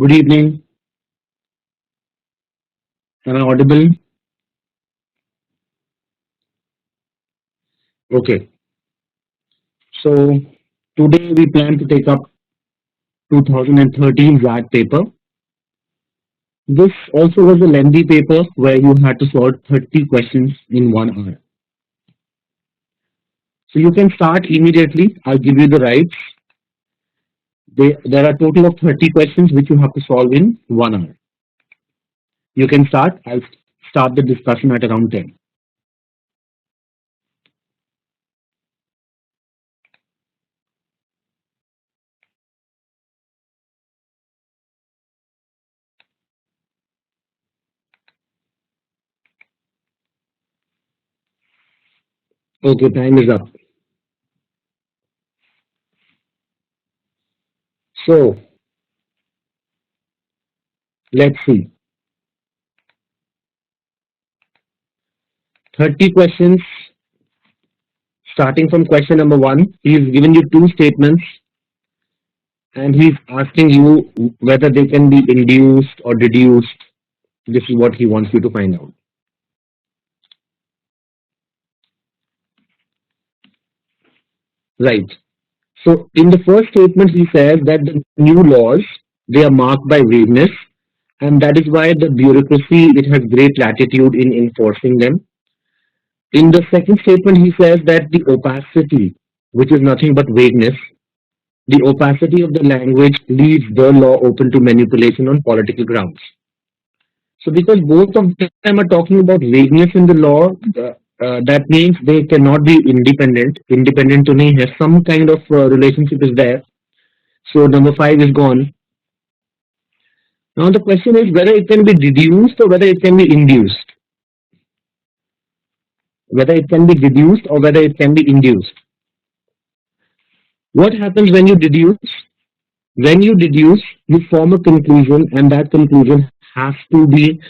Good evening. Am I audible? Okay. So today we plan to take up 2013 XAT paper. This also was a lengthy paper where you had to solve 30 questions in 1 hour. So you can start immediately. I'll give you the rights. There are a total of 30 questions which you have to solve in 1 hour. You can start. I'll start the discussion at around 10. Okay, time is up. So let's see. 30 questions starting from question number one. He's given you two statements and he's asking you whether they can be induced or deduced. This is what he wants you to find out. Right. So in the first statement, he says that the new laws, they are marked by vagueness, and that is why the bureaucracy, it has great latitude in enforcing them. In the second statement, he says that the opacity, which is nothing but vagueness, the opacity of the language leaves the law open to manipulation on political grounds. So because both of them are talking about vagueness in the law, that means they cannot be independent. Independent to me has some kind of relationship is there. So number five is gone. Now the question is whether it can be deduced or whether it can be induced. Whether it can be deduced or whether it can be induced. What happens when you deduce? When you deduce, you form a conclusion, and that conclusion has to be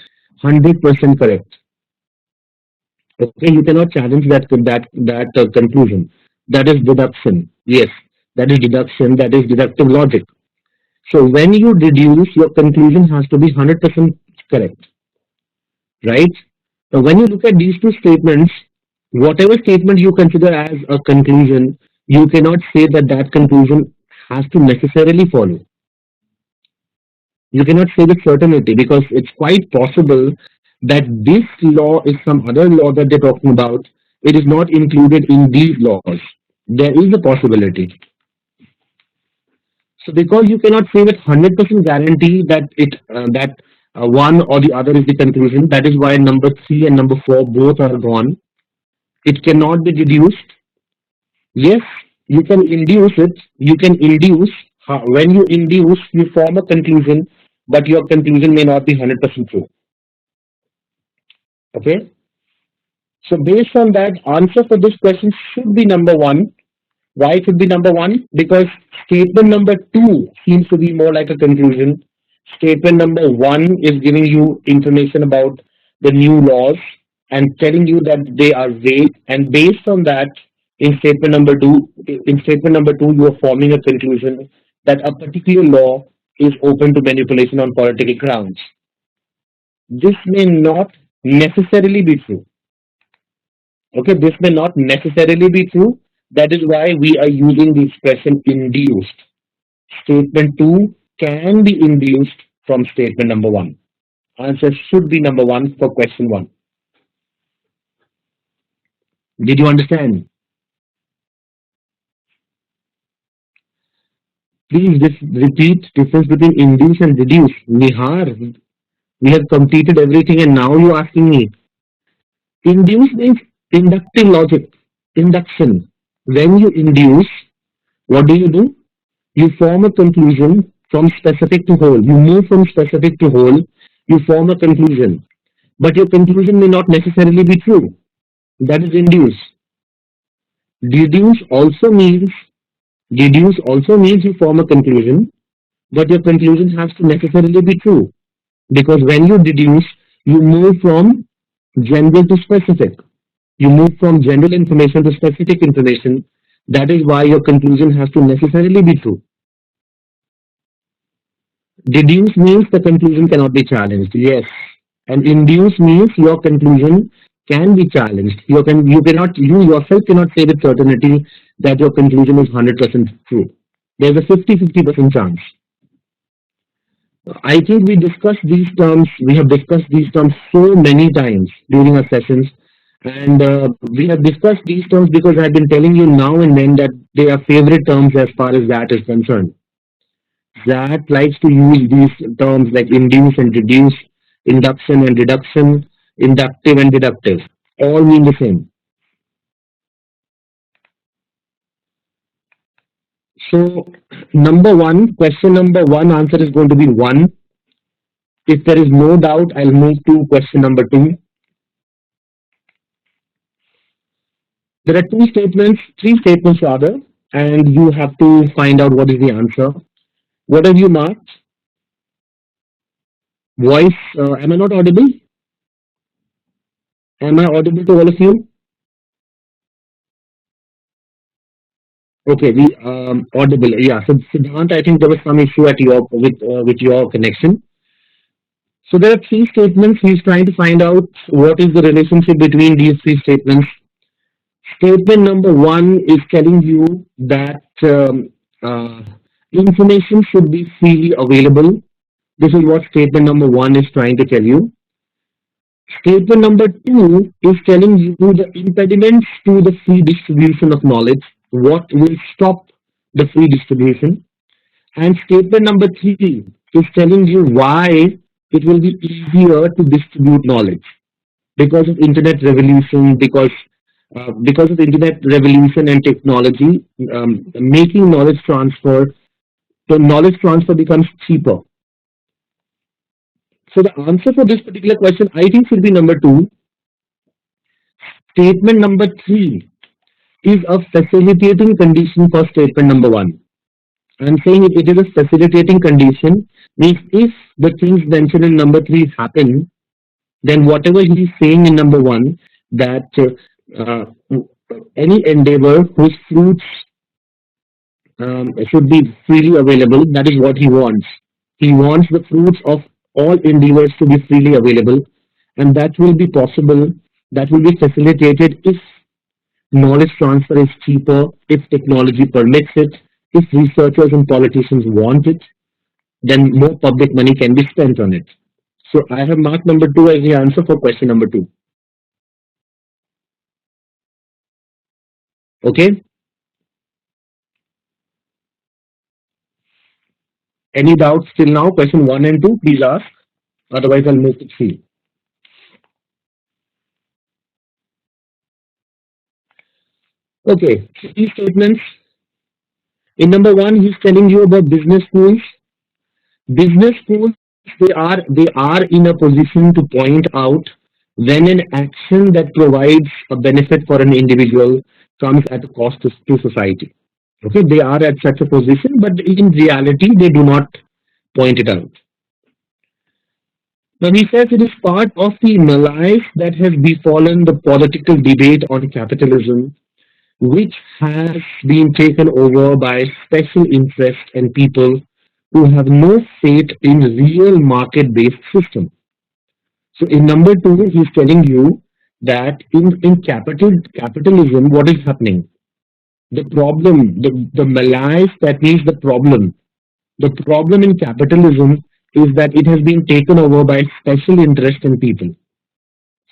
100% correct. Okay, you cannot challenge that conclusion. That is deduction. Yes, that is deduction. That is deductive logic. So when you deduce, your conclusion has to be 100% correct, right? Now, when you look at these two statements, whatever statement you consider as a conclusion, you cannot say that that conclusion has to necessarily follow. You cannot say with certainty because it's quite possible that this law is some other law that they're talking about. It is not included in these laws. There is a possibility. So because you cannot say with 100% guarantee that one or the other is the conclusion, that is why number three and number four both are gone. It cannot be deduced. Yes, you can induce it. You can induce. When you induce, you form a conclusion, but your conclusion may not be 100% true. Okay. So based on that, answer for this question should be number one. Why it should be number one? Because statement number two seems to be more like a conclusion. Statement number one is giving you information about the new laws and telling you that they are vague. And based on that, in statement number two, you are forming a conclusion that a particular law is open to manipulation on political grounds. This may not necessarily be true. Okay, this may not necessarily be true. That is why we are using the expression induced. Statement 2 can be induced from statement number 1. Answer should be number 1 for question 1. Did you understand? Please repeat difference between induce and deduce. Nihar, we have completed everything and now you're asking me. Induce means inductive logic, induction. When you induce, what do? You form a conclusion from specific to whole. You move from specific to whole. You form a conclusion. But your conclusion may not necessarily be true. That is induce. Deduce also means deduce also means you form a conclusion, but your conclusion has to necessarily be true. Because when you deduce, you move from general to specific. You move from general information to specific information. That is why your conclusion has to necessarily be true. Deduce means the conclusion cannot be challenged. Yes. And induce means your conclusion can be challenged. You yourself cannot say with certainty that your conclusion is 100% true. There's a 50-50% chance. I think we have discussed these terms so many times during our sessions. And we have discussed these terms because I've been telling you now and then that they are favorite terms as far as that is concerned. That likes to use these terms like induce and deduce, induction and deduction, inductive and deductive. All mean the same. So, question number one answer is going to be one. If there is no doubt, I'll move to question number two. There are three statements rather, and you have to find out what is the answer. What have you marked? Voice, am I not audible? Am I audible to all of you? Okay, we audible. Yeah. So Siddhant, I think there was some issue at your with your connection. So there are three statements. He's trying to find out what is the relationship between these three statements. Statement number one is telling you that information should be freely available. This is what statement number one is trying to tell you. Statement number two is telling you the impediments to the free distribution of knowledge. What will stop the free distribution? And statement number three is telling you why it will be easier to distribute knowledge because of internet revolution, because of internet revolution and technology, making knowledge transfer. So knowledge transfer becomes cheaper. So the answer for this particular question, I think, should be number two. Statement number three is a facilitating condition for statement number one. I'm saying it is a facilitating condition, means if the things mentioned in number three happen, then whatever he's saying in number one, that any endeavor whose fruits should be freely available, that is what he wants. He wants the fruits of all endeavors to be freely available, and that will be possible, that will be facilitated if knowledge transfer is cheaper, if technology permits it, if researchers and politicians want it, then more public money can be spent on it. So I have marked number two as the answer for question number two. Okay. Any doubts till now? Question one and two, please ask. Otherwise, I'll move to three. Okay. Three statements. In number one, he's telling you about business schools. Business schools, they are in a position to point out when an action that provides a benefit for an individual comes at a cost to society. Okay, they are at such a position, but in reality, they do not point it out. Now he says it is part of the malaise that has befallen the political debate on capitalism, which has been taken over by special interests and people who have no faith in real market-based system. So in number two, he's telling you that in capitalism, what is happening? The problem, the malaise, that means the problem. The problem in capitalism is that it has been taken over by special interest in people.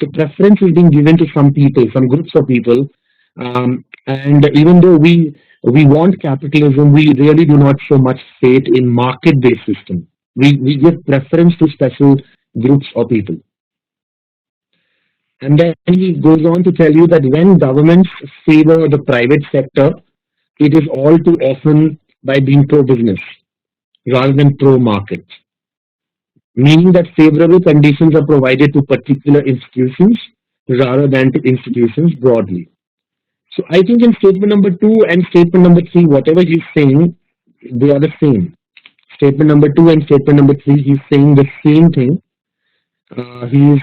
So preference is being given to some people, some groups of people, and even though we want capitalism, we really do not show much faith in market-based system. We give preference to special groups or people. And then he goes on to tell you that when governments favor the private sector, it is all too often by being pro-business rather than pro-market, meaning that favorable conditions are provided to particular institutions rather than to institutions broadly. So I think in statement number two and statement number three, whatever he's saying, they are the same. Statement number two and statement number three, he's saying the same thing. He's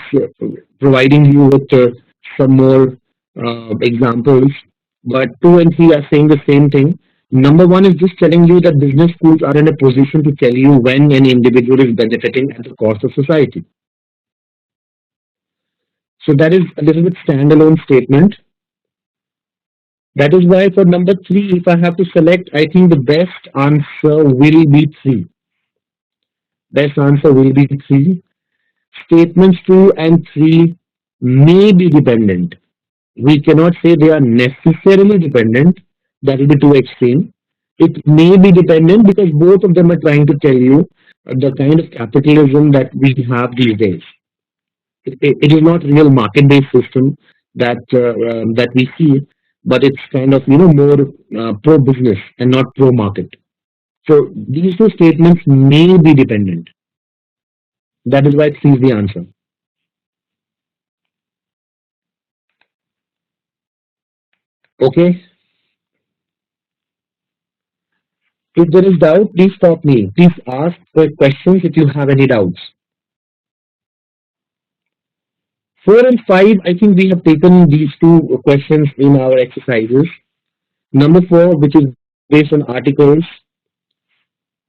providing you with some more examples, but two and three are saying the same thing. Number one is just telling you that business schools are in a position to tell you when an individual is benefiting at the cost of society. So that is a little bit standalone statement. That is why for number three, if I have to select, I think the best answer will be three. Best answer will be three. Statements two and three may be dependent. We cannot say they are necessarily dependent. That will be too extreme. It may be dependent because both of them are trying to tell you the kind of capitalism that we have these days. It is not real market-based system that we see, but it's kind of more pro-business and not pro-market. So these two statements may be dependent. That is why C is the answer. Okay. If there is doubt, please stop me. Please ask questions if you have any doubts. 4 and 5, I think we have taken these two questions in our exercises. Number 4, which is based on articles.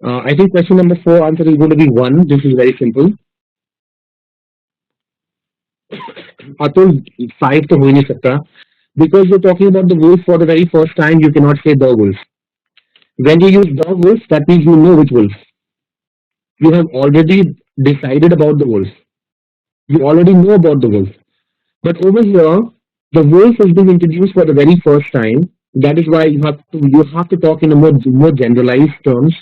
I think question number 4 answer is going to be 1. This is very simple. Atul, 5 to ho nahi sakta. Because you're talking about the wolf for the very first time, you cannot say the wolf. When you use the wolf, that means you know which wolf. You have already decided about the wolf. You already know about the wolf. But over here, the wolf is being introduced for the very first time. That is why you have to talk in a more generalized terms.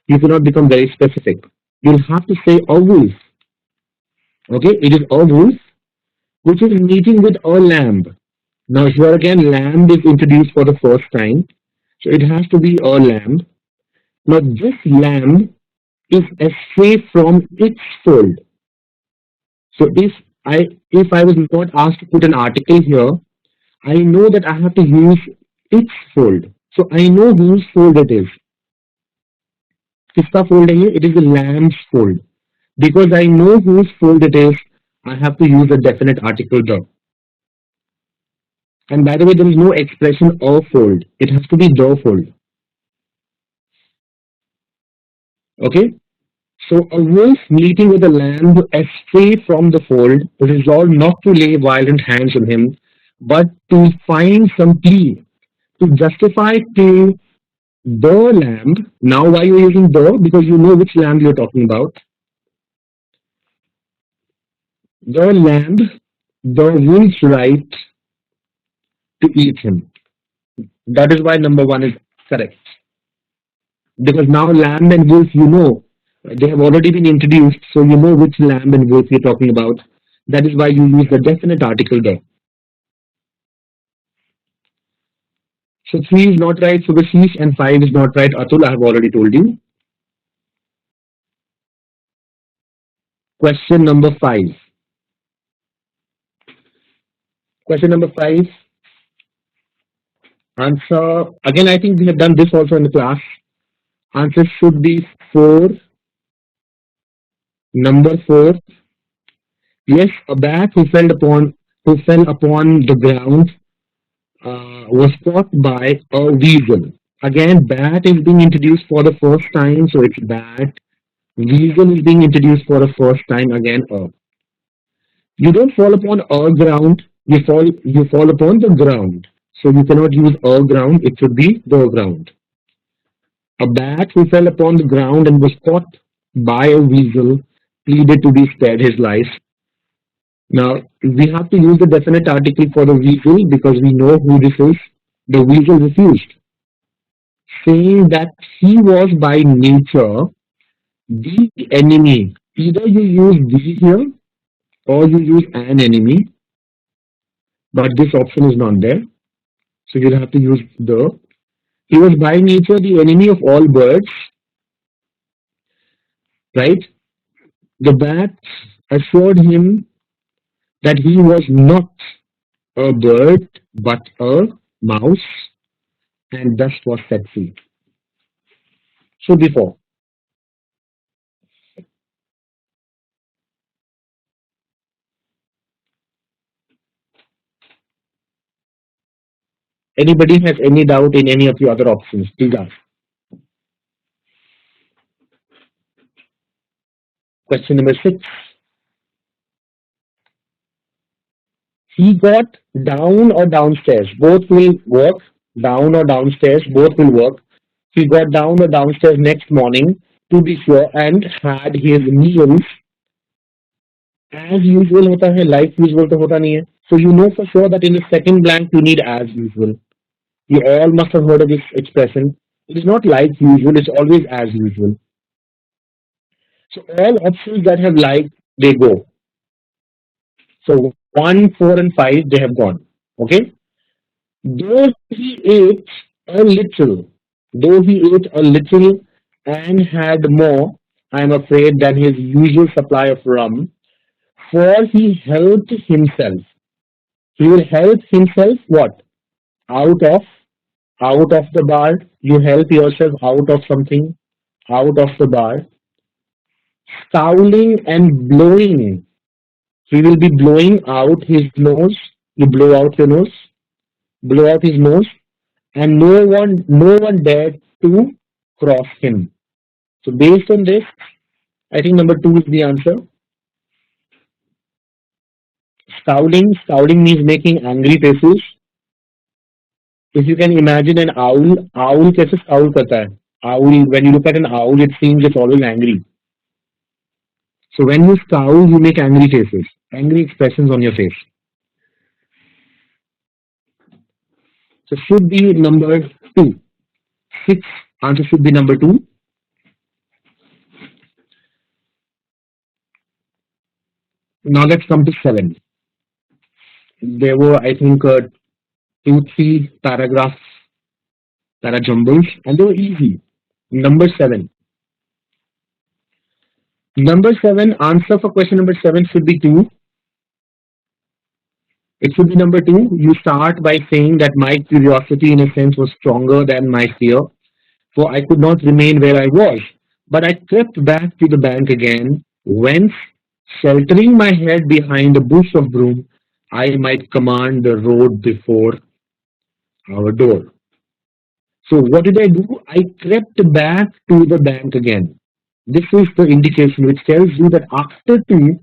You cannot become very specific. You'll have to say a wolf. Okay, it is a wolf which is meeting with a lamb. Now here again, lamb is introduced for the first time, so it has to be a lamb. Now this lamb is astray from its fold. So if I was not asked to put an article here, I know that I have to use its fold. So I know whose fold it is. किसका fold है ये? It is the lamb's fold. Because I know whose fold it is, I have to use a definite article the. And by the way, there is no expression of fold. It has to be the fold. Okay? So a wolf meeting with a lamb astray from the fold, resolved not to lay violent hands on him, but to find some plea to justify to the lamb. Now, why you're using the? Because you know which lamb you're talking about. The lamb, the wolf's right to eat him. That is why number one is correct. Because now lamb and wolf, they have already been introduced, so you know which lamb and wolf you're talking about. That is why you use the definite article there. So 3 is not right, Subhashish, and 5 is not right, Atul. I have already told you. Question number 5. Question number 5. Answer, again, I think we have done this also in the class. Answer should be 4. Number 4. Yes, a bat who fell upon the ground was caught by a weasel. Again, bat is being introduced for the first time, so it's bat. Weasel is being introduced for the first time, again. You don't fall upon a ground, you fall upon the ground. So you cannot use a ground, it should be the ground. A bat who fell upon the ground and was caught by a weasel pleaded to be spared his life. Now, we have to use the definite article for the weasel because we know who this is. The weasel refused, saying that he was by nature the enemy. Either you use the here or you use an enemy, but this option is not there. So you'll have to use the. He was by nature the enemy of all birds, right? The bat assured him that he was not a bird but a mouse, and thus was set free. So before. Anybody has any doubt in any of the other options? Please ask. Question number six. He got down or downstairs. Both will work. Down or downstairs, both will work. He got down or downstairs next morning to be sure and had his meals as usual होता है like usual तो होता नहीं है. So you know for sure that in the second blank you need as usual. You all must have heard of this expression. It is not like usual, it's always as usual. So all options that have like, they go. So 1, 4, and 5, they have gone. Okay? Though he ate a little, though he ate a little and had more, I am afraid, than his usual supply of rum, for he helped himself. He will help himself what? Out of the bar. You help yourself out of something, out of the bar. Scowling and blowing. He will be blowing out his nose. You blow out your nose, blow out his nose, and no one dared to cross him. So based on this, I think number two is the answer. Scowling means making angry faces. If you can imagine an owl कैसे scowl करता है? Owl, when you look at an owl, it seems it's always angry. So when you scowl, you make angry faces, angry expressions on your face. So should be number two. Six answer should be number two. Now let's come to seven. There were, I think, two, three paragraphs that are jumbles, and they were easy. Number seven. Number seven, answer for question number seven should be two. It should be number two. You start by saying that my curiosity, in a sense, was stronger than my fear, for I could not remain where I was. But I crept back to the bank again, whence, sheltering my head behind a bush of broom, I might command the road before our door. So what did I do? I crept back to the bank again. This is the indication which tells you that after two,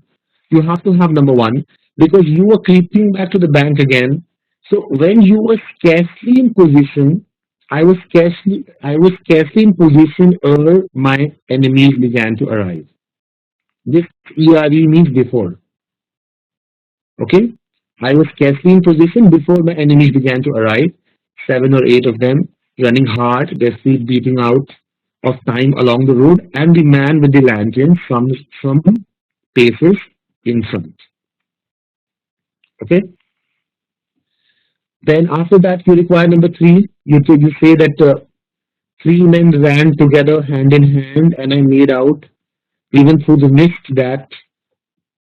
you have to have number one because you were creeping back to the bank again. So when you were scarcely in position, I was scarcely in position ere my enemies began to arrive. This ERE means before. Okay? I was scarcely in position before my enemies began to arrive. 7 or 8 of them running hard, their feet beating out of time along the road, and the man with the lantern some paces in front. Okay. Then after that, you require number three. You say that three men ran together hand in hand, and I made out even through the mist that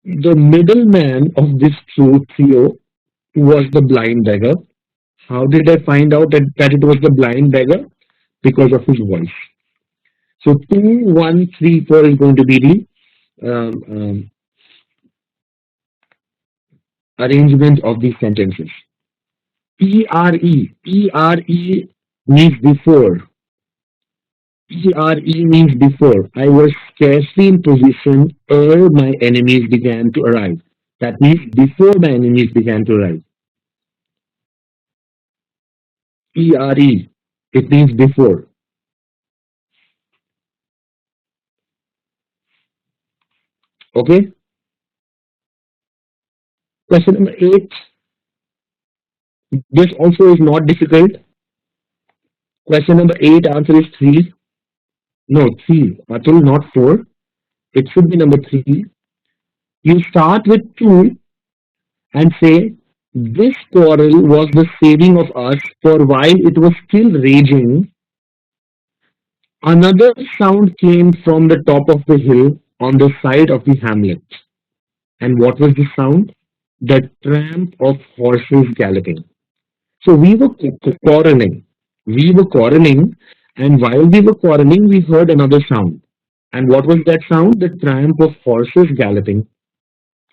the middleman of this trio was the blind beggar. How did I find out that it was the blind beggar? Because of his voice. So 2, 1, 3, 4 is going to be the arrangement of these sentences. ERE means before. ERE means before. I was scarcely in position ere my enemies began to arrive. That means before my enemies began to arrive. ERE, it means before. Okay. Question number 8. This also is not difficult. Question number 8, answer is 3. No, 3. Atul, not 4. It should be number 3. You start with 2 and say, this quarrel was the saving of us, for while it was still raging, another sound came from the top of the hill on the side of the hamlet. And what was the sound? The tramp of horses galloping. So we were quarreling. We were quarreling, and while we were quarreling, we heard another sound. And what was that sound? The tramp of horses galloping.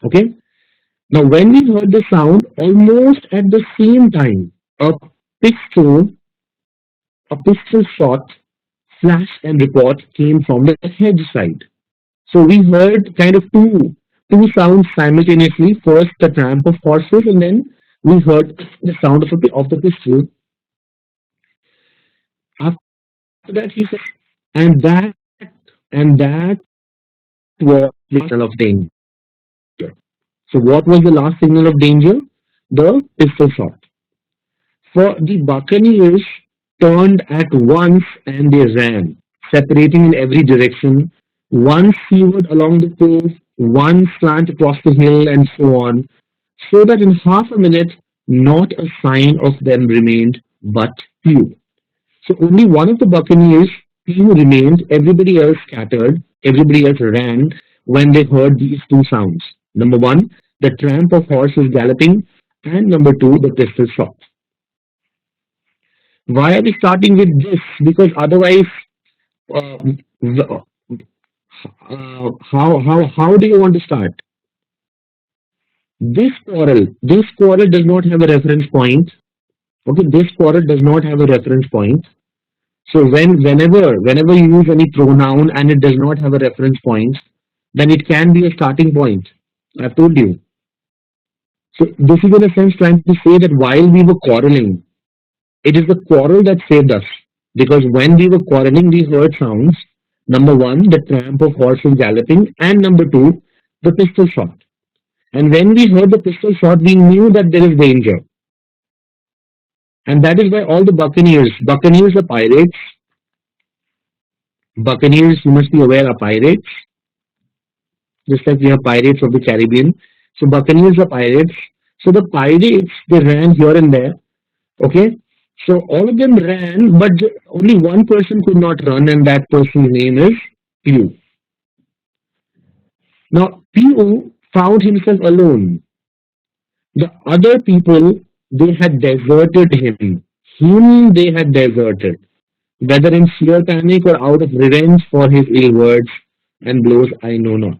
Okay? Now, when we heard the sound, almost at the same time, a pistol, a pistol shot, flash and report came from the hedge side. So we heard kind of two sounds simultaneously. First, the tramp of horses, and then we heard the sound of the pistol. After that, he said, and that was the signal of danger. So what was the last signal of danger? The pistol shot. For the Buccaneers turned at once and they ran, separating in every direction, one seaward along the coast, one slant across the hill, and so on, so that in half a minute not a sign of them remained but few. So only one of the Buccaneers, few remained, everybody else scattered, everybody else ran when they heard these two sounds. Number one, the tramp of horses galloping, and number two, the pistol shot. Why are we starting with this? Because otherwise, uh, how do you want to start? This quarrel does not have a reference point. Okay, this quarrel does not have a reference point. So whenever you use any pronoun and it does not have a reference point, then it can be a starting point. I've told you. So this is in a sense trying to say that while we were quarreling, it is the quarrel that saved us. Because when we were quarreling, we heard sounds. Number one, the tramp of horses galloping, and number two, the pistol shot. And when we heard the pistol shot, we knew that there is danger. And that is why all the Buccaneers are pirates. Buccaneers, you must be aware, are pirates. Just like we have pirates of the Caribbean. So Buccaneers are pirates. So the pirates, they ran here and there. Okay. So all of them ran, but only one person could not run, and that person's name is Pew. Now, Pew found himself alone. The other people, they had deserted him. Him they had deserted, whether in sheer panic or out of revenge for his ill words and blows, I know not.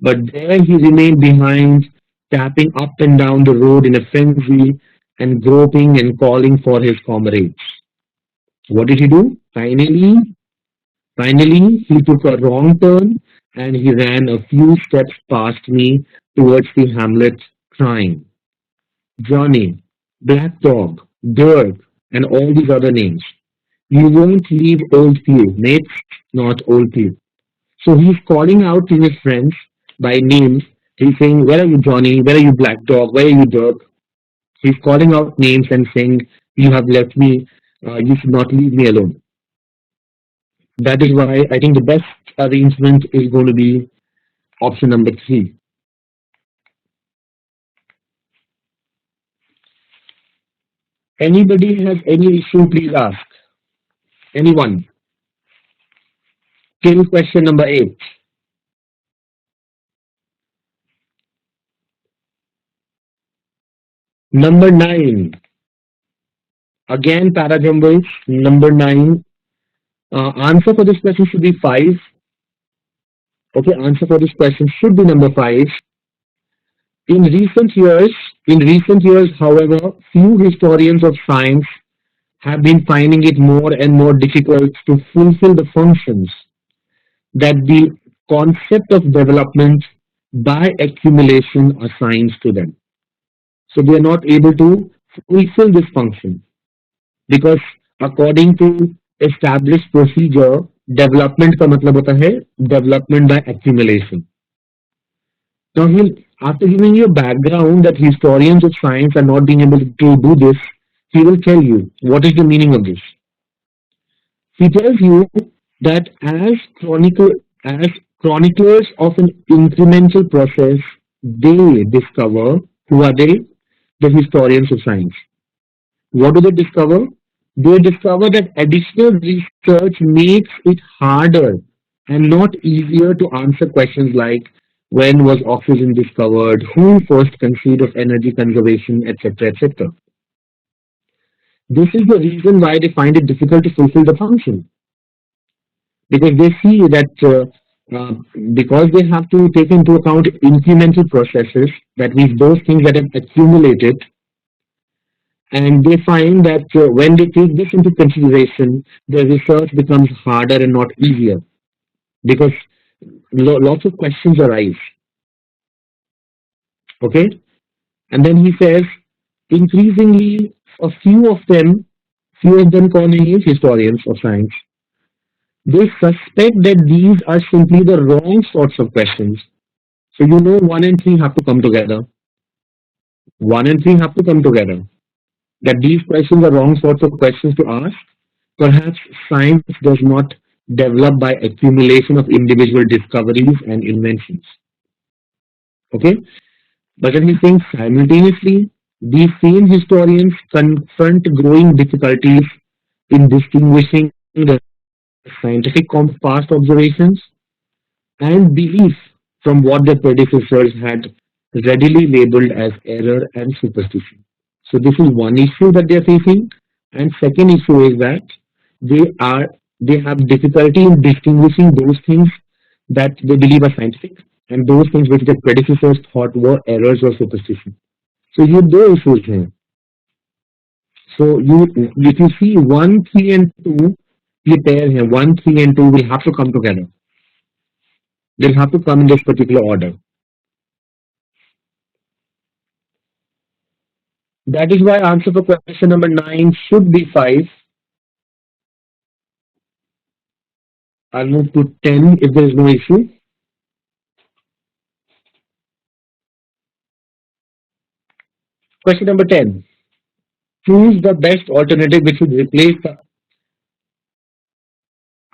But there he remained behind, tapping up and down the road in a frenzy and groping and calling for his comrades. What did he do? Finally, he took a wrong turn and he ran a few steps past me towards the hamlet, crying, Johnny, Black Dog, Dirk, and all these other names. You won't leave old Pew, mates, not old Pew. So he's calling out to his friends by names. He's saying, where are you, Johnny? Where are you, Black Dog? Where are you, Dirk? He's calling out names and saying, you have left me. You should not leave me alone. That is why I think the best arrangement is going to be option number three. Anybody has any issue, please ask. Anyone? Till question number 8. Number 9. Again, parajumbles. Number 9. Answer for this question should be 5. Okay, answer for this question should be number 5. In recent years, however, few historians of science have been finding it more and more difficult to fulfill the functions that the concept of development by accumulation assigns to them. So they are not able to fulfill this function because according to established procedure, development का मतलब होता है development by accumulation. Now, after giving you a background that historians of science are not being able to do this, he will tell you what is the meaning of this. He tells you that as chroniclers of an incremental process, they discover, who are they? The historians of science. What do they discover? They discover that additional research makes it harder and not easier to answer questions like when was oxygen discovered, who first conceived of energy conservation, etc., etc. This is the reason why they find it difficult to fulfill the function because they see that because they have to take into account incremental processes, that means those things that have accumulated, And they find that when they take this into consideration, the research becomes harder and not easier because lots of questions arise. Okay, and then he says, increasingly, a few of them call me historians of science, they suspect that these are simply the wrong sorts of questions. So you know, one and three have to come together. One and three have to come together. That these questions are wrong sorts of questions to ask. Perhaps science does not develop by accumulation of individual discoveries and inventions. Okay? But then he's saying simultaneously, these same historians confront growing difficulties in distinguishing the scientific past observations and belief from what their predecessors had readily labeled as error and superstition. So this is one issue that they are facing, and second issue is that they are they have difficulty in distinguishing those things that they believe are scientific and those things which their predecessors thought were errors or superstition. So you have those issues here. So you if you see one, three, and two, you pair here. One, three, and two will have to come together. They'll have to come in this particular order. That is why answer for question number nine should be five. I'll move to 10 if there is no issue. Question number 10. Choose the best alternative which would replace the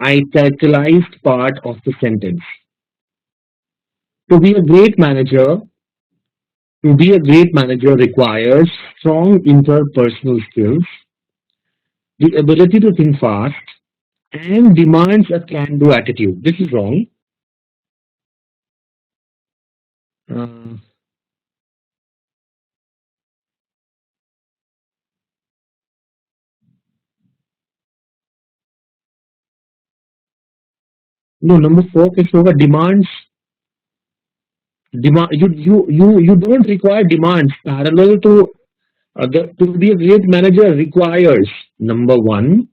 italicized part of the sentence. To be a great manager, to be a great manager requires strong interpersonal skills, the ability to think fast, and demands a can-do attitude. This is wrong. Uh, no, number four, Kishore, you don't require demands parallel to to be a great manager requires number one,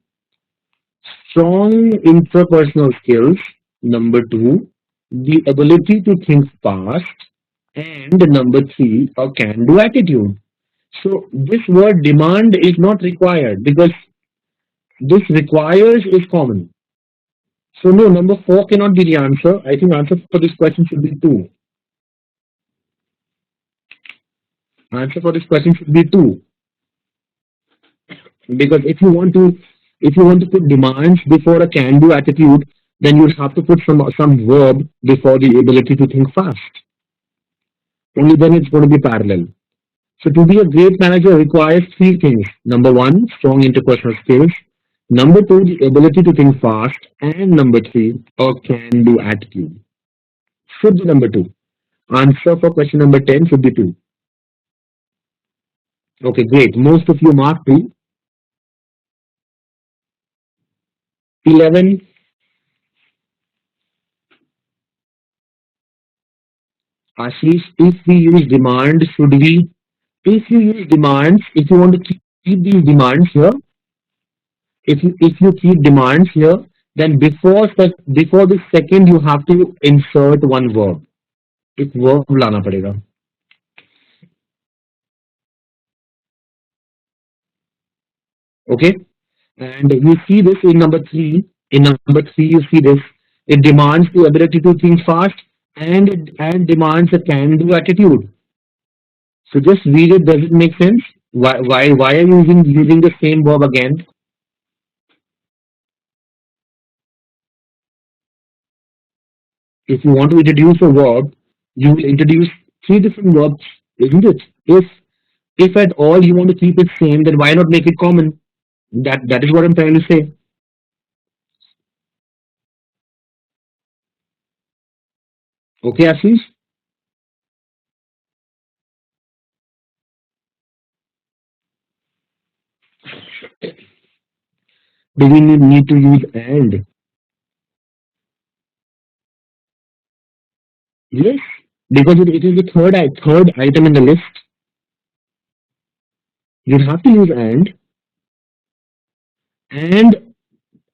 strong interpersonal skills, number two, the ability to think fast, and number three, a can do attitude. So this word demand is not required because this requires is common. So no, number four cannot be the answer. I think answer for this question should be two. Answer for this question should be two. Because if you want to put demands before a can do attitude, then you have to put some verb before the ability to think fast. Only then it's going to be parallel. So to be a great manager requires three things. Number one, strong interpersonal skills. Number two, the ability to think fast. And number three, a can do attitude. Should be number two. Answer for question number 10 should be two. Okay, great. Most of you mark two. 11, Ashish, if we use demand, should we if you use demands, if you want to keep these demands here, if you keep demands here, then before the second you have to insert one verb. एक verb लाना पड़ेगा. Okay, and you see this in number three. In number three, you see this. It demands the ability to think fast and demands a can-do attitude. So just read it. Does it make sense? Why are you using the same verb again? If you want to introduce a verb, you will introduce three different verbs, isn't it? If at all you want to keep it same, then why not make it common? That is what I'm trying to say. Okay, Ashish? Do we need to use and? Yes, because it is the third item in the list. You have to use and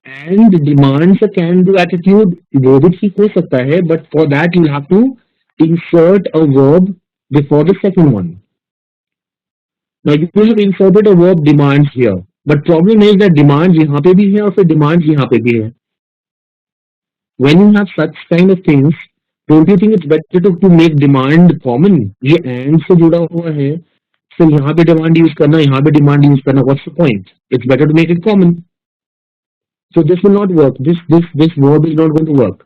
and demands a can do attitude. वो भी ठीक हो सकता है, but for that you have to insert a verb before the second one. Now you have inserted a verb demands here, but problem is that demands यहाँ पे भी है और फिर demands यहाँ पे भी है. When you have such kind of things, don't you think it's better to make demand common? ये and से जुड़ा हुआ है, फिर यहाँ पे demand use करना, यहाँ पे demand use करना. What's the point? It's better to make it common. So this will not work. This verb is not going to work.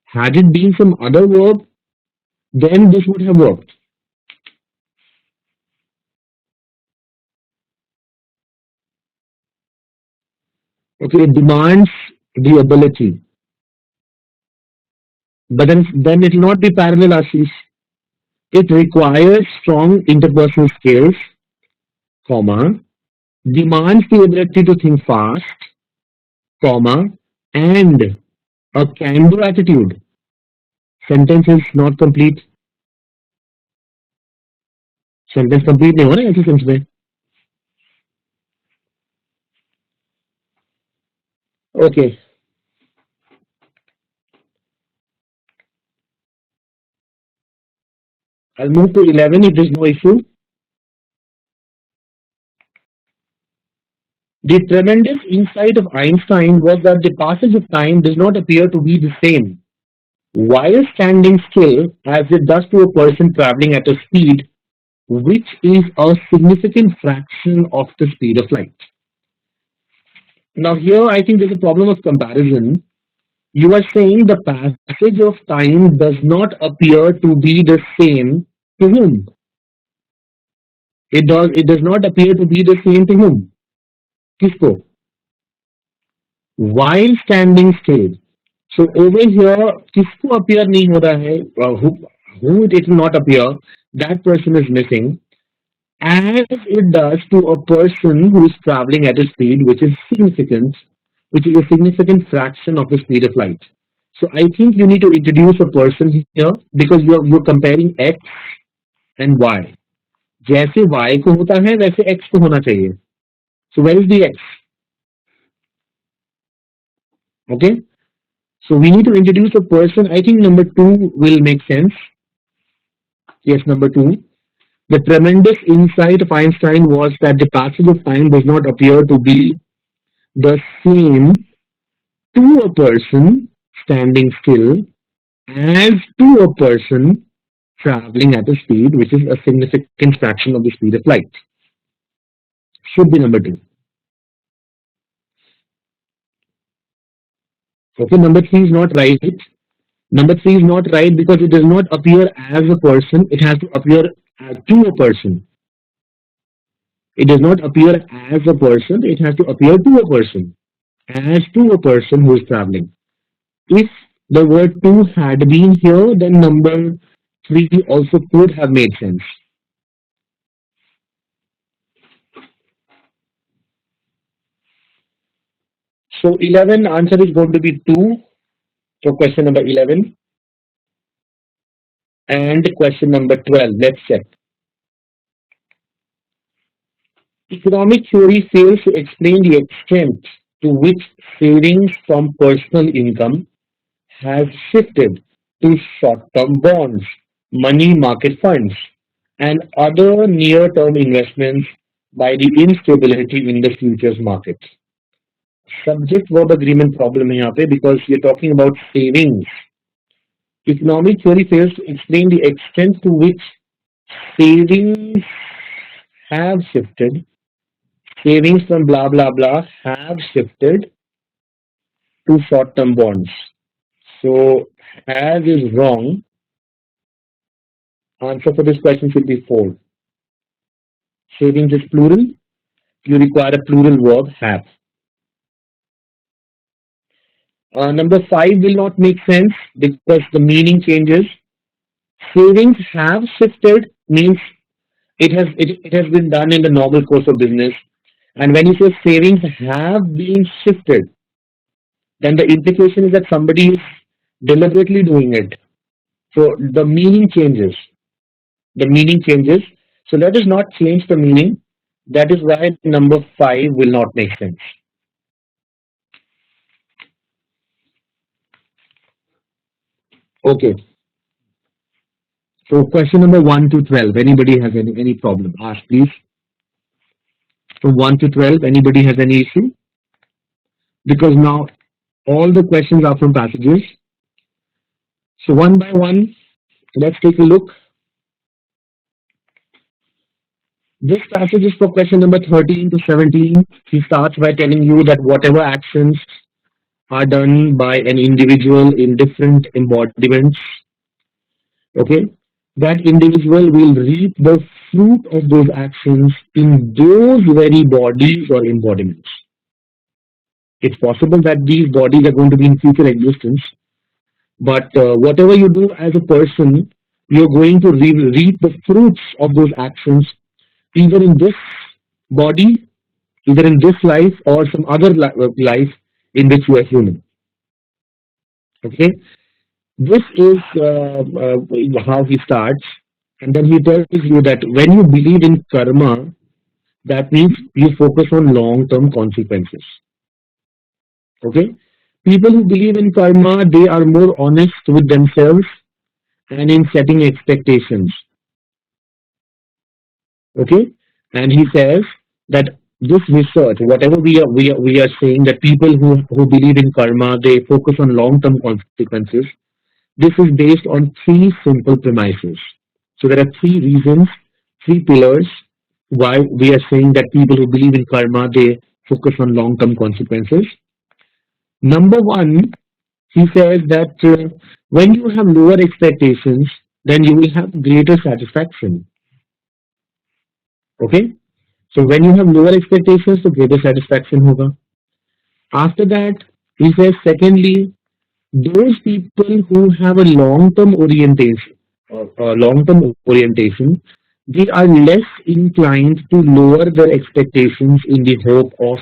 Had it been some other verb, then this would have worked. Okay, it demands the ability, but then it will not be parallel, Ashish. It requires strong interpersonal skills, comma, demands the ability to think fast, comma, and a can-do attitude. Sentence is not complete. Sentence complete नहीं हो रहा है ऐसे sense में. Okay, I'll move to 11 if there's no issue. The tremendous insight of Einstein was that the passage of time does not appear to be the same while standing still as it does to a person traveling at a speed which is a significant fraction of the speed of light. Now, here I think there's a problem of comparison. You are saying the passage of time does not appear to be the same to whom? It does not appear to be the same to whom? किसको? While standing still. So over here, किसको appear नहीं हो रहा है? Who it will not appear? That person is missing. As it does to a person who is traveling at a speed which is a significant fraction of the speed of light. So I think you need to introduce a person here because you're comparing x and y. जैसे y को होता है वैसे x को होना चाहिए. So where is the x? Okay. So we need to introduce a person. I think number 2 will make sense. Yes, number 2. The tremendous insight of Einstein was that the passage of time does not appear to be the same to a person standing still as to a person traveling at a speed which is a significant fraction of the speed of light. Should be number 2. Okay, number 3 is not right. Number 3 is not right because it does not appear as a person, it has to appear to a person. It does not appear as a person, it has to appear to a person. As to a person who is traveling. If the word to had been here, then number 3 also could have made sense. So 11 answer is going to be 2 for question number 11. And question number 12, let's check. Economic theory fails to explain the extent to which savings from personal income has shifted to short-term bonds, money market funds, and other near-term investments by the instability in the futures market. Subject verb agreement problem है यहाँ पे because you're talking about savings. Economic theory fails to explain the extent to which savings have shifted. Savings from blah blah blah have shifted to short-term bonds. So has is wrong. Answer for this question should be 4. Savings is plural. You require a plural verb have. Number 5 will not make sense because the meaning changes. Savings have shifted means it has been done in the normal course of business. And when you say savings have been shifted, then the implication is that somebody is deliberately doing it. So the meaning changes. The meaning changes. So let us not change the meaning. That is why number five will not make sense. Okay. So question number 1 to 12. Anybody has any problem? Ask please. From 1 to 12, anybody has any issue? Because now all the questions are from passages. So one by one, let's take a look. This passage is for question number 13 to 17. He starts by telling you that whatever actions are done by an individual in different embodiments, okay, that individual will reap the fruit of those actions in those very bodies or embodiments. It's possible that these bodies are going to be in future existence, but whatever you do as a person, you're going to reap the fruits of those actions either in this body, either in this life or some other life in which you are human. Okay, this is how he starts, and then he tells you that when you believe in karma, that means you focus on long-term consequences. Okay, people who believe in karma, they are more honest with themselves and in setting expectations. Okay, and he says that this research, whatever we are saying, that people who believe in karma, they focus on long-term consequences. This is based on three simple premises. So there are three reasons, three pillars why we are saying that people who believe in karma, they focus on long-term consequences. Number one, he says that when you have lower expectations, then you will have greater satisfaction. Okay, so when you have lower expectations, so greater satisfaction hoga. After that, he says secondly, those people who have a long-term orientation, they are less inclined to lower their expectations in the hope of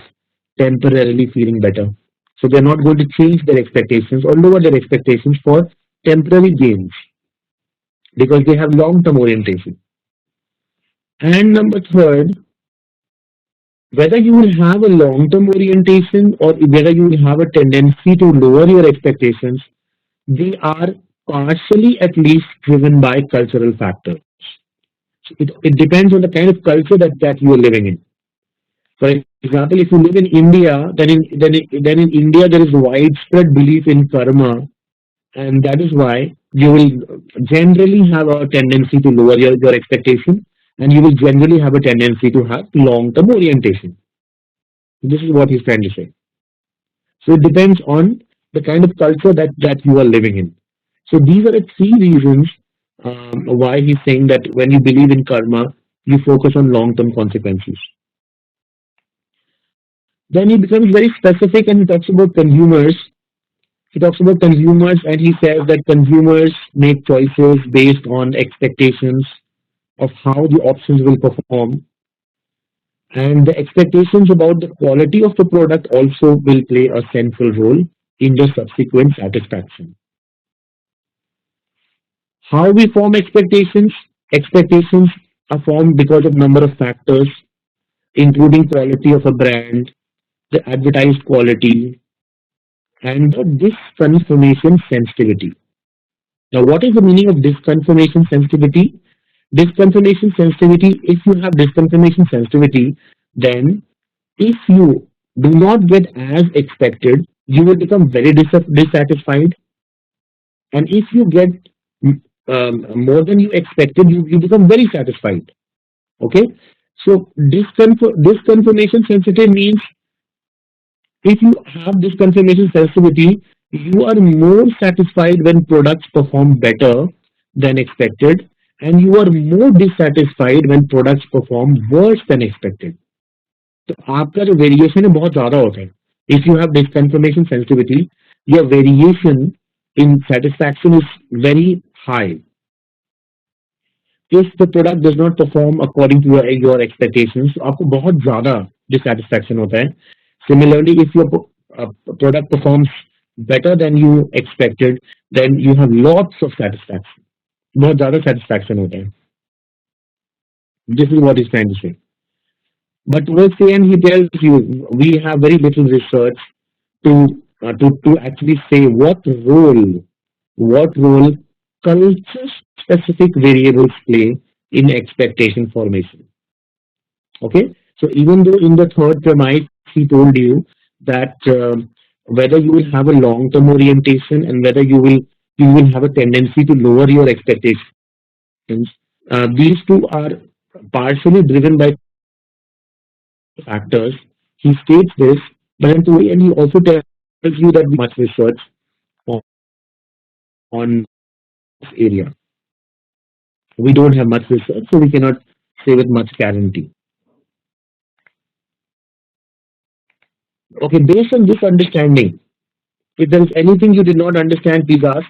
temporarily feeling better. So they're not going to change their expectations or lower their expectations for temporary gains because they have long-term orientation. And number third, whether you will have a long-term orientation or whether you will have a tendency to lower your expectations, they are partially at least driven by cultural factors. So it depends on the kind of culture that you are living in. For example, if you live in India, then in India there is widespread belief in karma, and that is why you will generally have a tendency to lower your expectation, and you will generally have a tendency to have long-term orientation. This is what he's trying to say. So it depends on the kind of culture that you are living in. So these are the three reasons why he's saying that when you believe in karma, you focus on long-term consequences. Then he becomes very specific and he talks about consumers. He talks about consumers and he says that consumers make choices based on expectations of how the options will perform. And the expectations about the quality of the product also will play a central role in the subsequent satisfaction. How we form expectations? Expectations are formed because of number of factors, including quality of a brand, the advertised quality, and the disconfirmation sensitivity. Now, what is the meaning of disconfirmation sensitivity? Disconfirmation sensitivity, if you have disconfirmation sensitivity, then if you do not get as expected, you will become very dissatisfied. And if you get more than you expected, you become very satisfied. Okay. So disconfirmation sensitive means if you have this confirmation sensitivity, you are more satisfied when products perform better than expected, and you are more dissatisfied when products perform worse than expected. तो आपका जो variation है बहुत ज्यादा होता है. If you have disconfirmation sensitivity, your variation in satisfaction is very high. If the product does not perform according to your expectations, तो आपको बहुत ज्यादा dissatisfaction होता है. Similarly, if your product performs better than you expected, then you have lots of satisfaction. बहुत ज्यादा satisfaction होता है. This is what he's trying to say. But towards the end, he tells you we have very little research to actually say what role culture specific variables play in expectation formation. Okay, so even though in the third premise he told you that whether you will have a long term orientation and whether you will have a tendency to lower your expectations, these two are partially driven by factors. He states this, but then to and he also tells you that we much research on this area. We don't have much research, so we cannot say with much guarantee. Okay, based on this understanding, if there is anything you did not understand, please ask.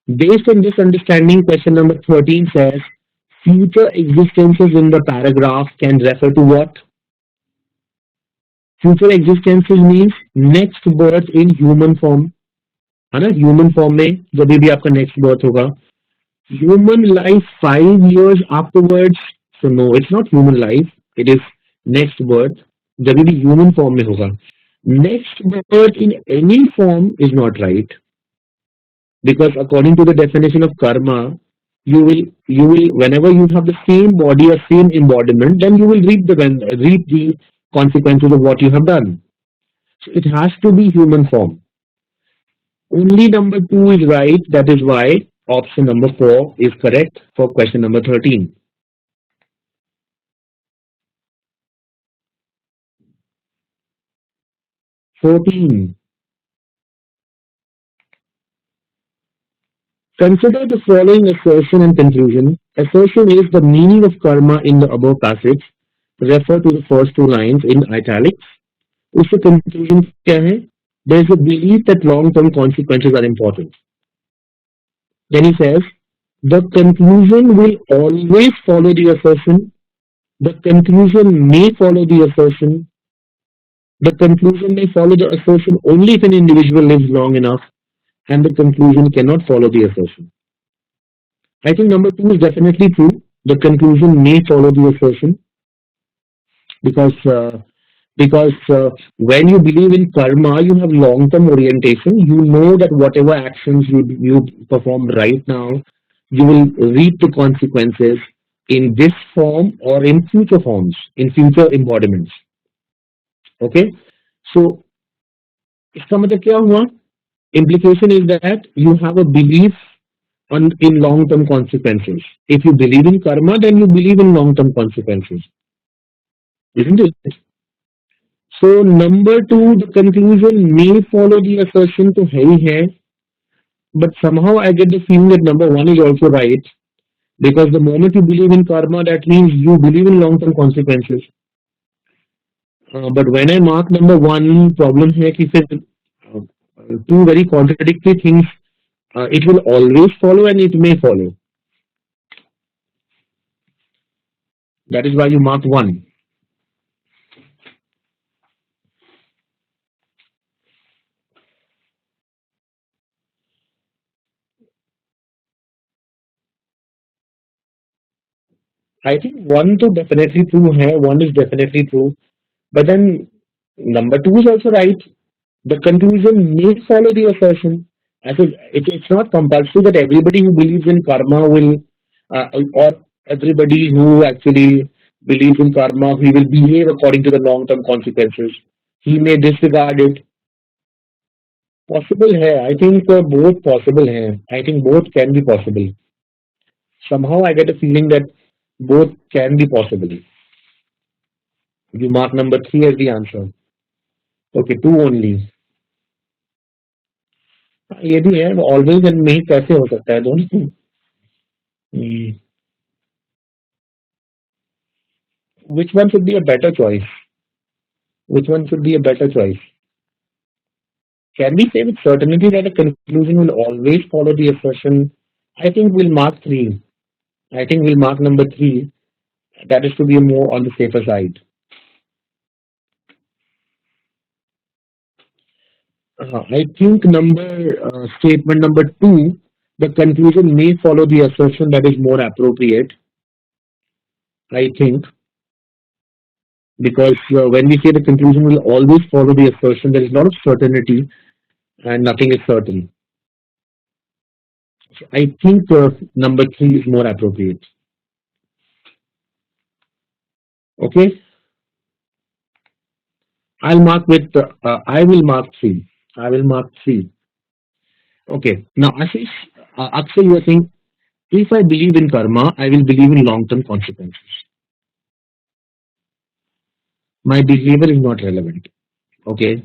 Based on this understanding, question number 13 says future existences in the paragraph can refer to what? Future existences means next birth in human form. है ना, human form में जब भी आपका next birth होगा, human life 5 years afterwards. So no, it's not human life, it is next birth. जब भी human form में होगा, next birth in any form is not right, because according to the definition of karma, you will whenever you have the same body or same embodiment, then you will reap the consequences of what you have done. So it has to be human form. Only number 2 is right. That is why option number 4 is correct for question number 13. 14. Consider the following assertion and conclusion. Assertion is the meaning of karma in the above passage. Refer to the first two lines in italics. उससे conclusion क्या है? There is a belief that long-term consequences are important. Then he says, the conclusion will always follow the assertion. The conclusion may follow the assertion. The conclusion may follow the assertion only if an individual lives long enough, and the conclusion cannot follow the assertion. I think number 2 is definitely true. The conclusion may follow the assertion because when you believe in karma, you have long-term orientation. You know that whatever actions you perform right now, you will reap the consequences in this form or in future forms, in future embodiments. Okay, so इसका मतलब क्या हुआ? Implication is that you have a belief in long-term consequences. If you believe in karma, then you believe in long-term consequences, isn't it? So number 2, the conclusion may follow the assertion to hai hai, but somehow I get the feeling that number 1 is also right, because the moment you believe in karma, that means you believe in long-term consequences. But when I mark number 1, problem hai ki fir, two very contradictory things. It will always follow and it may follow. That is why you mark 1. I think 1 to definitely true hai. 1 is definitely true. But then number 2 is also right. The conclusion may follow the assertion. I said it's not compulsory that everybody who believes in karma will, or everybody who actually believes in karma, he will behave according to the long-term consequences. He may disregard it. Possible hai. I think both possible hai. I think both can be possible. Somehow I get a feeling that both can be possible. You mark number 3 as the answer. Okay, 2 only. ये भी है, always and में कैसे हो सकता है दोनों? Hmm. Which one should be a better choice? Which one should be a better choice? Can we say with certainty that a conclusion will always follow the assertion? I think we'll mark 3. I think we'll mark number 3. That is to be more on the safer side. I think statement number 2. The conclusion may follow the assertion that is more appropriate, I think, because when we say the conclusion will always follow the assertion, there is a lot of certainty and nothing is certain. So I think number three is more appropriate. Okay, I will mark three. I will mark three. Okay, now Ashish, Akshay, you are saying if I believe in karma, I will believe in long-term consequences. My behavior is not relevant. Okay,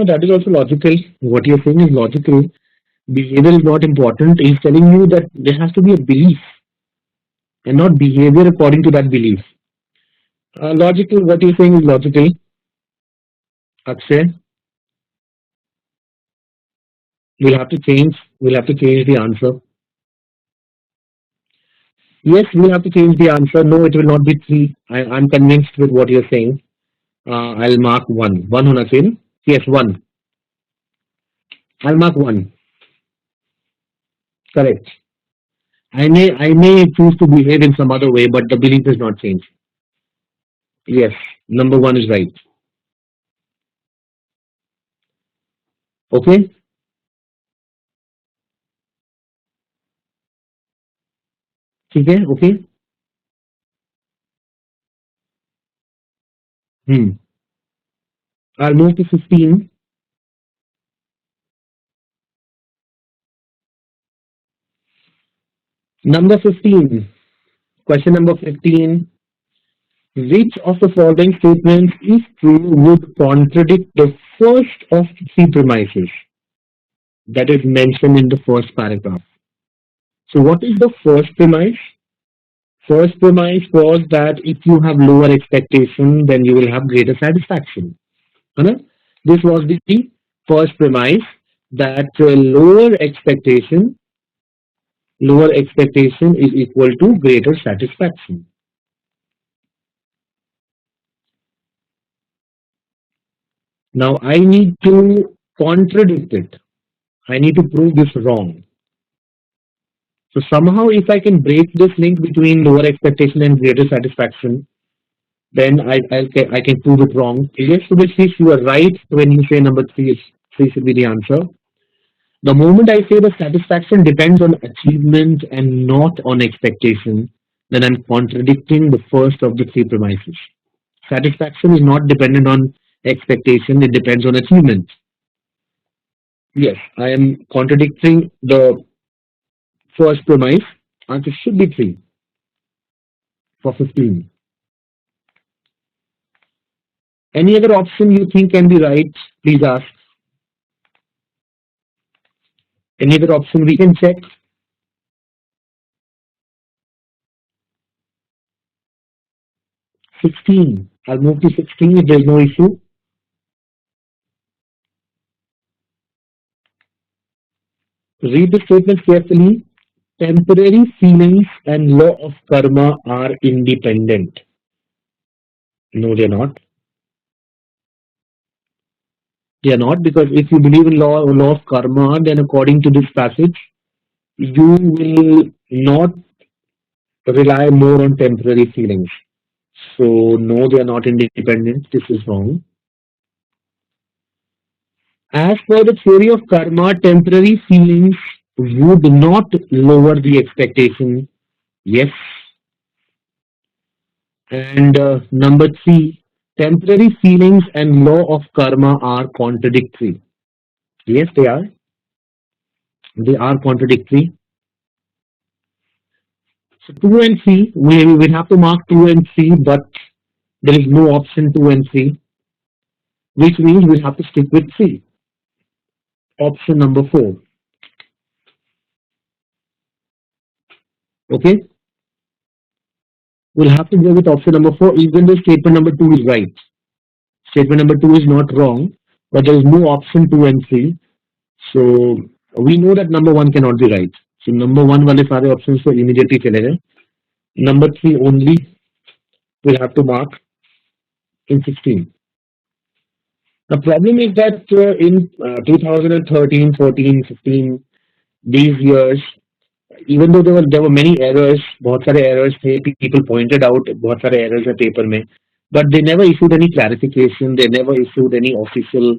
that is also logical. What you're saying is logical. Behavior is not important. He's telling you that there has to be a belief and not behavior according to that belief. Logical, what you're saying is logical. Akshay, we'll have to change. We'll have to change the answer. Yes, we'll have to change the answer. No, it will not be three. I'm convinced with what you're saying. I'll mark one. One होना चाहिए. Yes, one. I'll mark one. Correct. I may choose to behave in some other way, but the belief is not changed. Yes, number one is right. Okay. ठीक है. Okay. Hmm. I'll move to 15. Number 15. Question number 15. Which of the following statements, if true, would contradict the first of three premises that is mentioned in the first paragraph? So, what is the first premise? First premise was that if you have lower expectation, then you will have greater satisfaction. है ना? This was the first premise that lower expectation is equal to greater satisfaction. Now I need to contradict it. I need to prove this wrong. So somehow, if I can break this link between lower expectation and greater satisfaction, then I can prove it wrong. Yes, Subhashish, you are right when you say number three should be the answer. The moment I say the satisfaction depends on achievement and not on expectation, then I'm contradicting the first of the three premises. Satisfaction is not dependent on expectation, it depends on achievement. Yes, I am contradicting the first premise. Answer should be 3 for 15. Any other option you think can be right, please ask. Any other option we can check? 16. I'll move to 16 if there's no issue. Read the statement carefully. Temporary feelings and law of karma are independent. No, they're not. They are not, because if you believe in law of karma, then according to this passage, you will not rely more on temporary feelings. So no, they are not independent. This is wrong. As per the theory of karma, temporary feelings would not lower the expectation. Yes. And number three, temporary feelings and law of karma are contradictory. Yes, they are. They are contradictory. So 2 and 3, we will have to mark 2 and 3, but there is no option 2 and 3, which means we'll have to stick with 3. Option number 4. Okay? We'll have to go with option number 4, even though statement number 2 is right. Statement number 2 is not wrong, but there is no option 2 and 3. So we know that number 1 cannot be right. So number 1 वाले सारे options तो immediately चले गए. Number 3 only will have to mark in 16. The problem is that in 2013, 14, 15, these years, even though there were many errors, बहुत सारे errors थे, people pointed out बहुत सारे errors है paper में, but they never issued any clarification. They never issued any official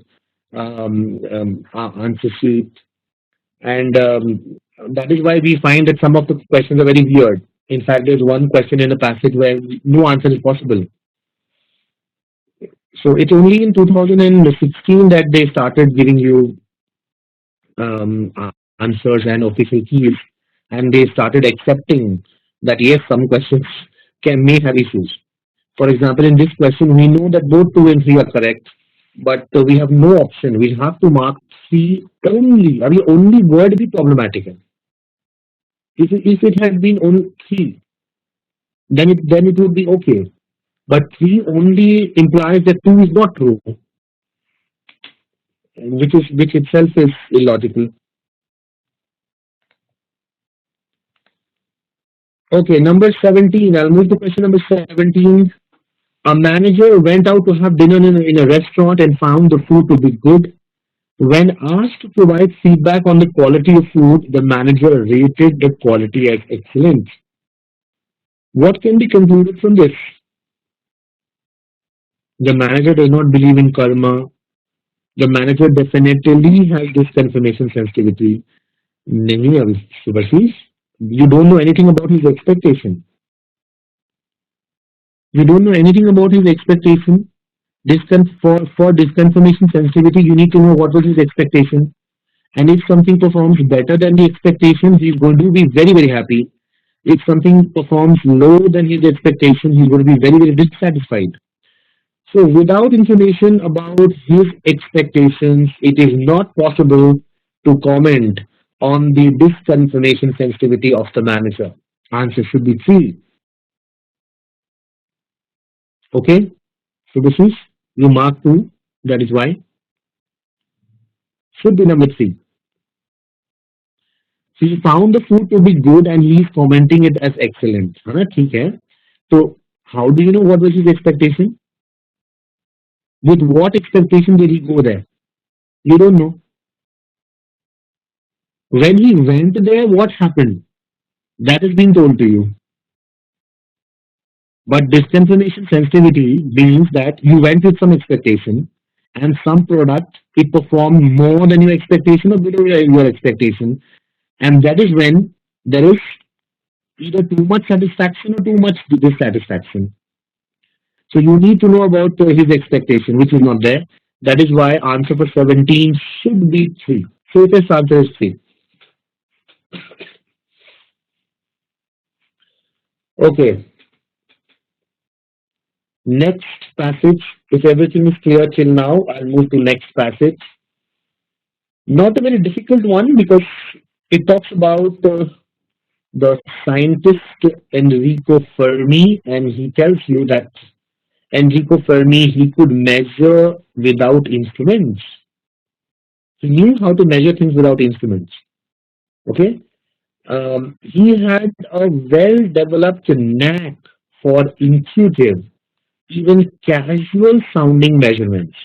answer sheet, and that is why we find that some of the questions are very weird. In fact, there's one question in the passage where no answer is possible. So it's only in 2016 that they started giving you answers and official keys, and they started accepting that yes, some questions can may have issues. For example, in this question, we know that both 2 and 3 are correct, but we have no option. We have to mark 3 only. I mean, only word be problematic. If it had been only 3, then it would be okay. But 3 only implies that 2 is not true, which itself is illogical. Okay, number 17. I'll move to question number 17. A manager went out to have dinner in a restaurant and found the food to be good. When asked to provide feedback on the quality of food, the manager rated the quality as excellent. What can be concluded from this? The manager does not believe in karma. The manager definitely has this confirmation sensitivity. नहीं अभी Subhashish, you don't know anything about his expectation. You don't know anything about his expectation. For disconfirmation sensitivity, you need to know what was his expectation. And if something performs better than the expectation, he's going to be very, very happy. If something performs lower than his expectation, he's going to be very, very dissatisfied. So, without information about his expectations, it is not possible to comment on the disconfirmation sensitivity of the manager. Answer should be 3. Okay? So, this is you mark 2. That is why. Should be number 3. He found the food to be good and he is commenting it as excellent. हाँ, ठीक है. So, how do you know what was his expectation? With what expectation did he go there? You don't know. When he went there, what happened? That is being told to you. But disconfirmation sensitivity means that you went with some expectation and some product, it performed more than your expectation or below your expectation. And that is when there is either too much satisfaction or too much dissatisfaction. So you need to know about his expectation, which is not there. That is why answer for 17 should be 3. Safest answer is 3. Okay. Next passage. If everything is clear till now, I'll move to next passage. Not a very difficult one because it talks about the scientist Enrico Fermi, and he tells you that Enrico Fermi, he could measure without instruments. He knew how to measure things without instruments. Okay? He had a well-developed knack for intuitive, even casual sounding measurements.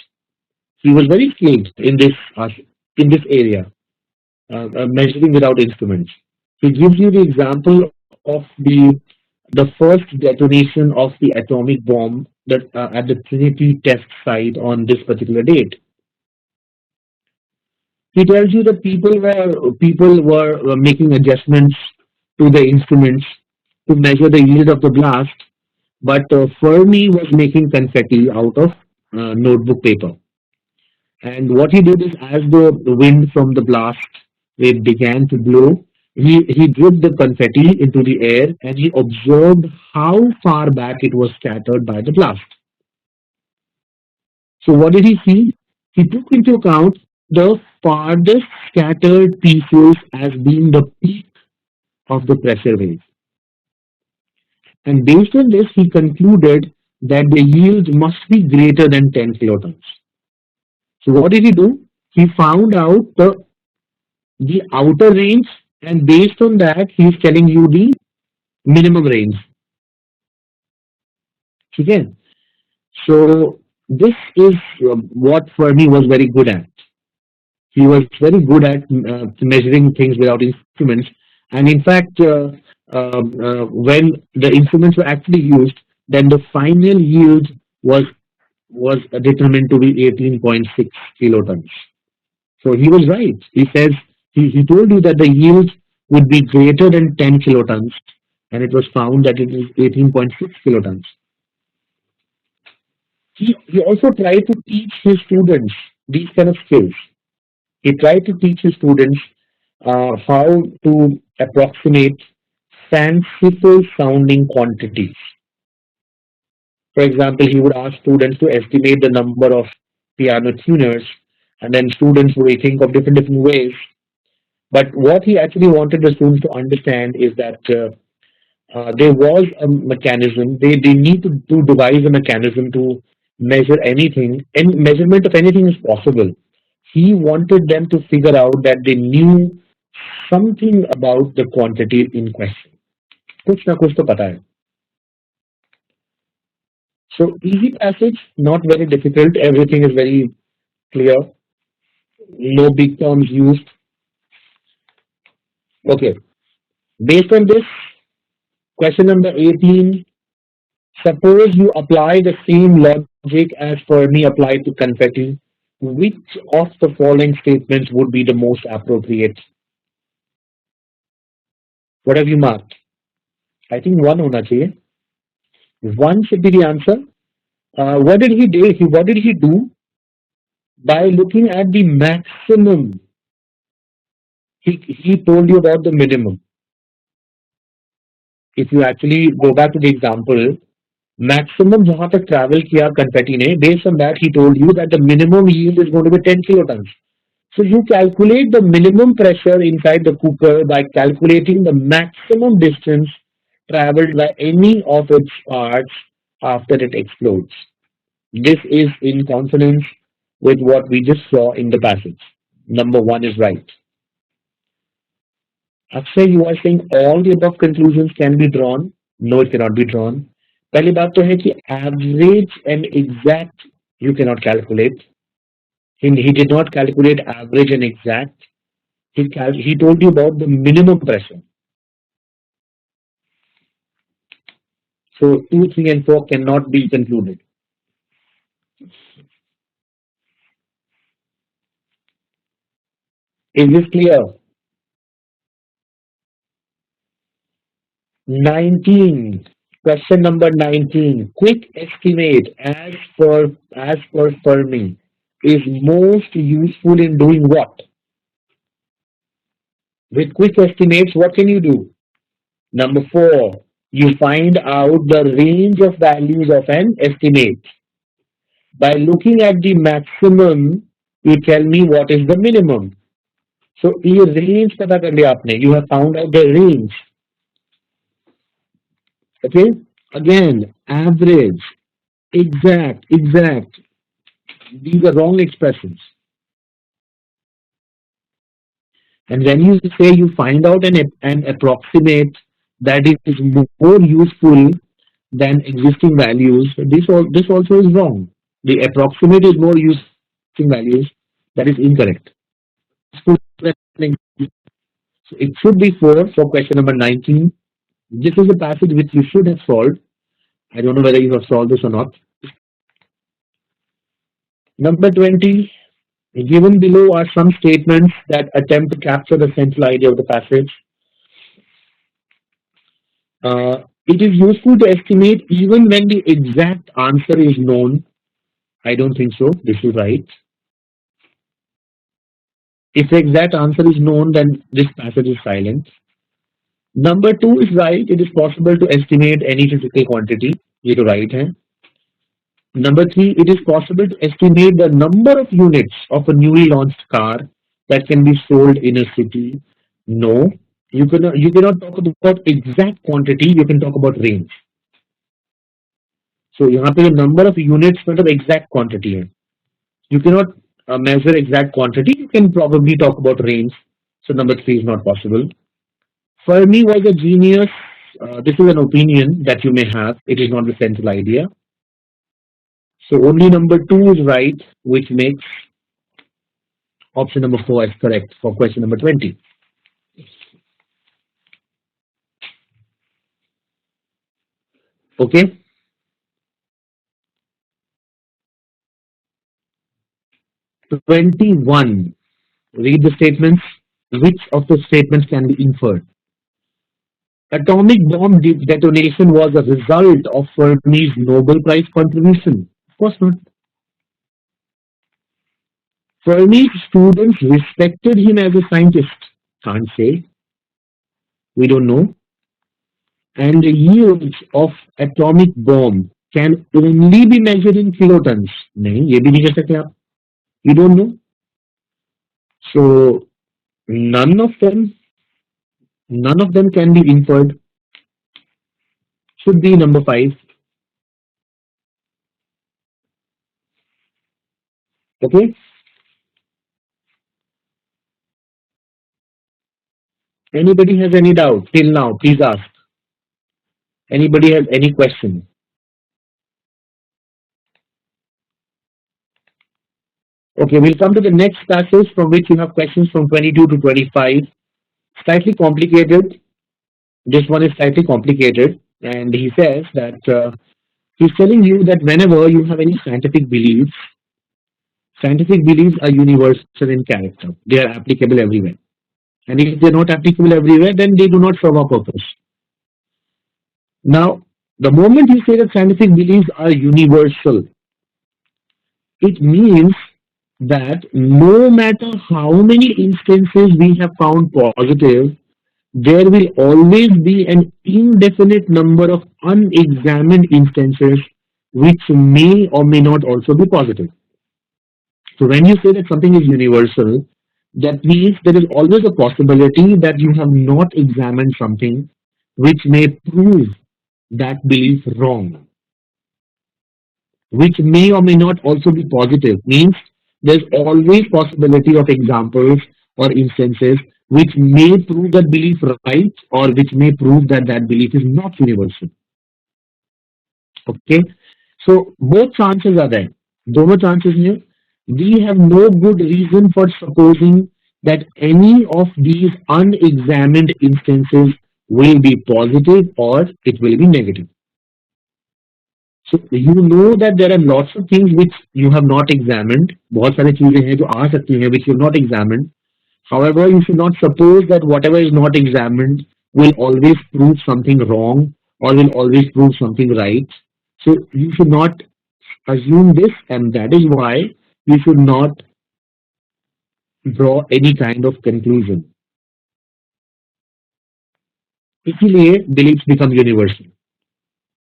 He was very skilled in this area, measuring without instruments. He gives you the example of the first detonation of the atomic bomb that at the Trinity test site on this particular date. He tells you that people were making adjustments to the instruments to measure the yield of the blast, but Fermi was making confetti out of notebook paper. And what he did is, as the wind from the blast it began to blow, he dripped the confetti into the air and he observed how far back it was scattered by the blast. So what did he see? He took into account the farthest scattered pieces as being the peak of the pressure wave. And based on this, he concluded that the yield must be greater than 10 kilotons. So what did he do? He found out the outer range, and based on that, he's telling you the minimum range. Okay. So this is what Fermi was very good at. He was very good at measuring things without instruments, and in fact, when the instruments were actually used, then the final yield was determined to be 18.6 kilotons. So he was right. He says he told you that the yield would be greater than 10 kilotons, and it was found that it is 18.6 kilotons. He also tried to teach his students these kind of skills. He tried to teach his students how to approximate fanciful sounding quantities. For example, he would ask students to estimate the number of piano tuners, and then students would think of different ways. But what he actually wanted the students to understand is that there was a mechanism. They need to devise a mechanism to measure anything, and measurement of anything is possible. He wanted them to figure out that they knew something about the quantity in question. कुछ ना कुछ तो पता है. So easy passage, not very difficult. Everything is very clear. No big terms used. Okay. Based on this, question number 18. Suppose you apply the same logic as Fermi applied to confetti. Which of the following statements would be the most appropriate? What have you marked? I think one होना चाहिए. One should be the answer. What did he do? What did he do? By looking at the maximum, he told you about the minimum. If you actually go back to the example, maximum जहां तक travel किया confetti ने, based on that he told you that the minimum yield is going to be 10 kilotons. So you calculate the minimum pressure inside the cooker by calculating the maximum distance traveled by any of its parts after it explodes. This is in consonance with what we just saw in the passage. Number one is right. Akshay, you are saying all the above conclusions can be drawn. No, it cannot be drawn. पहली बात तो है कि average and exact you cannot calculate. He did not calculate average and exact. He told you about the minimum pressure. So 2, 3, and 4 cannot be concluded. Is this clear? 19. Question number 19. Quick estimate as per Fermi is most useful in doing what? With quick estimates, what can you do? Number 4. You find out the range of values of an estimate. By looking at the maximum, you tell me what is the minimum. So ये range पता कर लिया आपने. You have found out the range. Okay. Again, average, exact. These are wrong expressions. And when you say you find out an approximate that is more useful than existing values, this also is wrong. The approximate is more using values. That is incorrect. So it should be 4 for question number 19. This is a passage which you should have solved. I don't know whether you have solved this or not. Number 20. Given below are some statements that attempt to capture the central idea of the passage. It is useful to estimate even when the exact answer is known. I don't think so. This is right. If the exact answer is known, then this passage is silent. Number 2 is right. It is possible to estimate any physical quantity. ये तो right है. Number 3, it is possible to estimate the number of units of a newly launched car that can be sold in a city. No, you cannot talk about exact quantity. You can talk about range. So यहाँ पे the number of units मतलब exact quantity है. You cannot measure exact quantity, you can probably talk about range. So number three is not possible. Fermi was a genius. This is an opinion that you may have. It is not the central idea. So only number two is right, which makes option number four is correct for question number 20. Okay. 21. Read the statements. Which of the statements can be inferred? Atomic bomb detonation was a result of Fermi's Nobel Prize contribution. Of course not. Fermi's students respected him as a scientist. Can't say. We don't know. And the yields of atomic bomb can only be measured in kilotons. नहीं, ये भी नहीं कह सकते आप. You don't know. So none of them, none of them can be inferred. Should be number five. Okay. Anybody has any doubt till now? Please ask. Anybody has any question? Okay, we'll come to the next passage from which you have questions from 22 to 25. Slightly complicated. This one is slightly complicated. And he says that he's telling you that whenever you have any scientific beliefs are universal in character. They are applicable everywhere. And if they're not applicable everywhere, then they do not serve a purpose. Now, the moment you say that scientific beliefs are universal, it means that no matter how many instances we have found positive, there will always be an indefinite number of unexamined instances which may or may not also be positive. So when you say that something is universal, that means there is always a possibility that you have not examined something which may prove that belief wrong, which may or may not also be positive. Means there's always possibility of examples or instances which may prove that belief right or which may prove that that belief is not universal. Okay, so both chances are there. दोनों chances हैं. We have no good reason for supposing that any of these unexamined instances will be positive or it will be negative. So you know that there are lots of things which you have not examined. बहुत सारी चीजें हैं जो आ सकती हैं which you have not examined. However, you should not suppose that whatever is not examined will always prove something wrong or will always prove something right. So you should not assume this, and that is why you should not draw any kind of conclusion. इसीलिए beliefs become universal.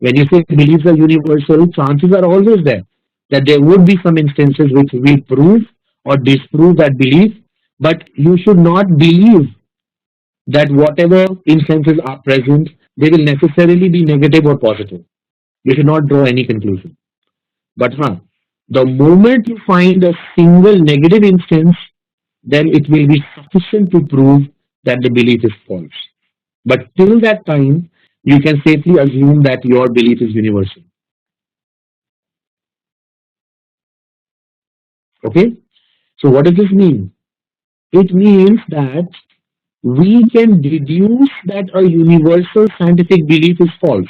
When you say beliefs are universal, chances are always there that there would be some instances which will prove or disprove that belief, but you should not believe that whatever instances are present, they will necessarily be negative or positive. You should not draw any conclusion. But the moment you find a single negative instance, then it will be sufficient to prove that the belief is false. But till that time, you can safely assume that your belief is universal. Okay? So what does this mean? It means that we can deduce that a universal scientific belief is false.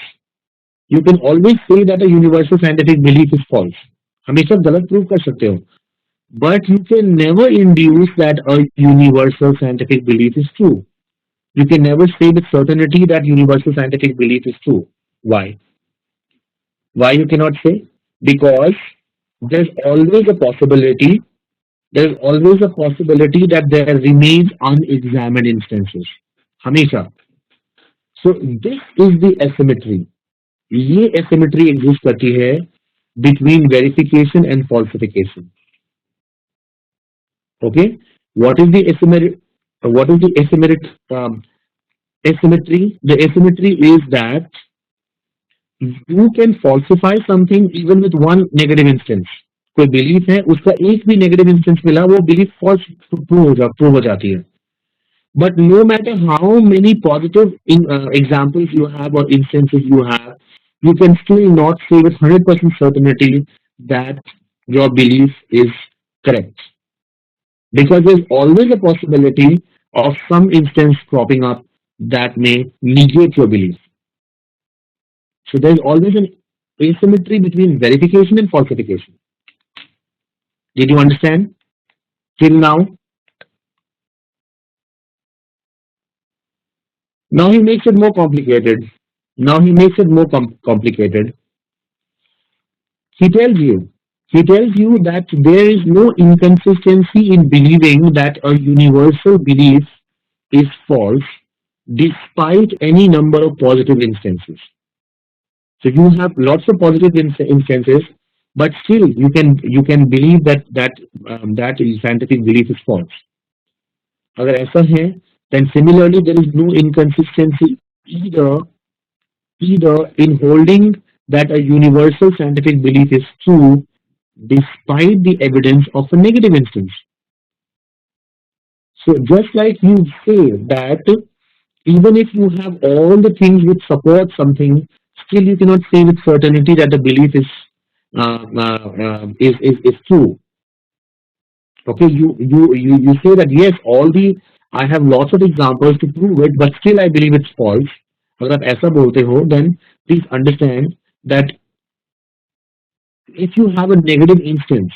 You can always say that a universal scientific belief is false. हमेशा गलत prove कर सकते हो. But you can never induce that a universal scientific belief is true. You can never say with certainty that universal scientific belief is true. Why? Why you cannot say? Because there's always a possibility. There's always a possibility that there remains unexamined instances. हमेशा. So this is the asymmetry. ये asymmetry exist करती है between verification and falsification. Okay, what is the asymmetry? What is the asymmetry? The asymmetry is that you can falsify something even with one negative instance. कोई belief है, उसका एक भी negative instance मिला, वो belief false prove हो जाती है. But no matter how many positive examples you have or instances you have, you can still not say with 100% certainty that your belief is correct. Because there's always a possibility of some instance cropping up that may negate your belief. So there's always an asymmetry between verification and falsification. Did you understand till now? Now he makes it more complicated. Now he makes it more complicated. He tells you, he tells you that there is no inconsistency in believing that a universal belief is false despite any number of positive instances. So you have lots of positive instances, but still you can believe that scientific belief is false. अगर ऐसा है, then similarly there is no inconsistency either either in holding that a universal scientific belief is true despite the evidence of a negative instance. So just like you say that even if you have all the things which support something, still you cannot say with certainty that the belief is true. Okay, you say that yes, all the I have lots of examples to prove it, but still I believe it's false. अगर आप ऐसा बोलते हो, then please understand that if you have a negative instance,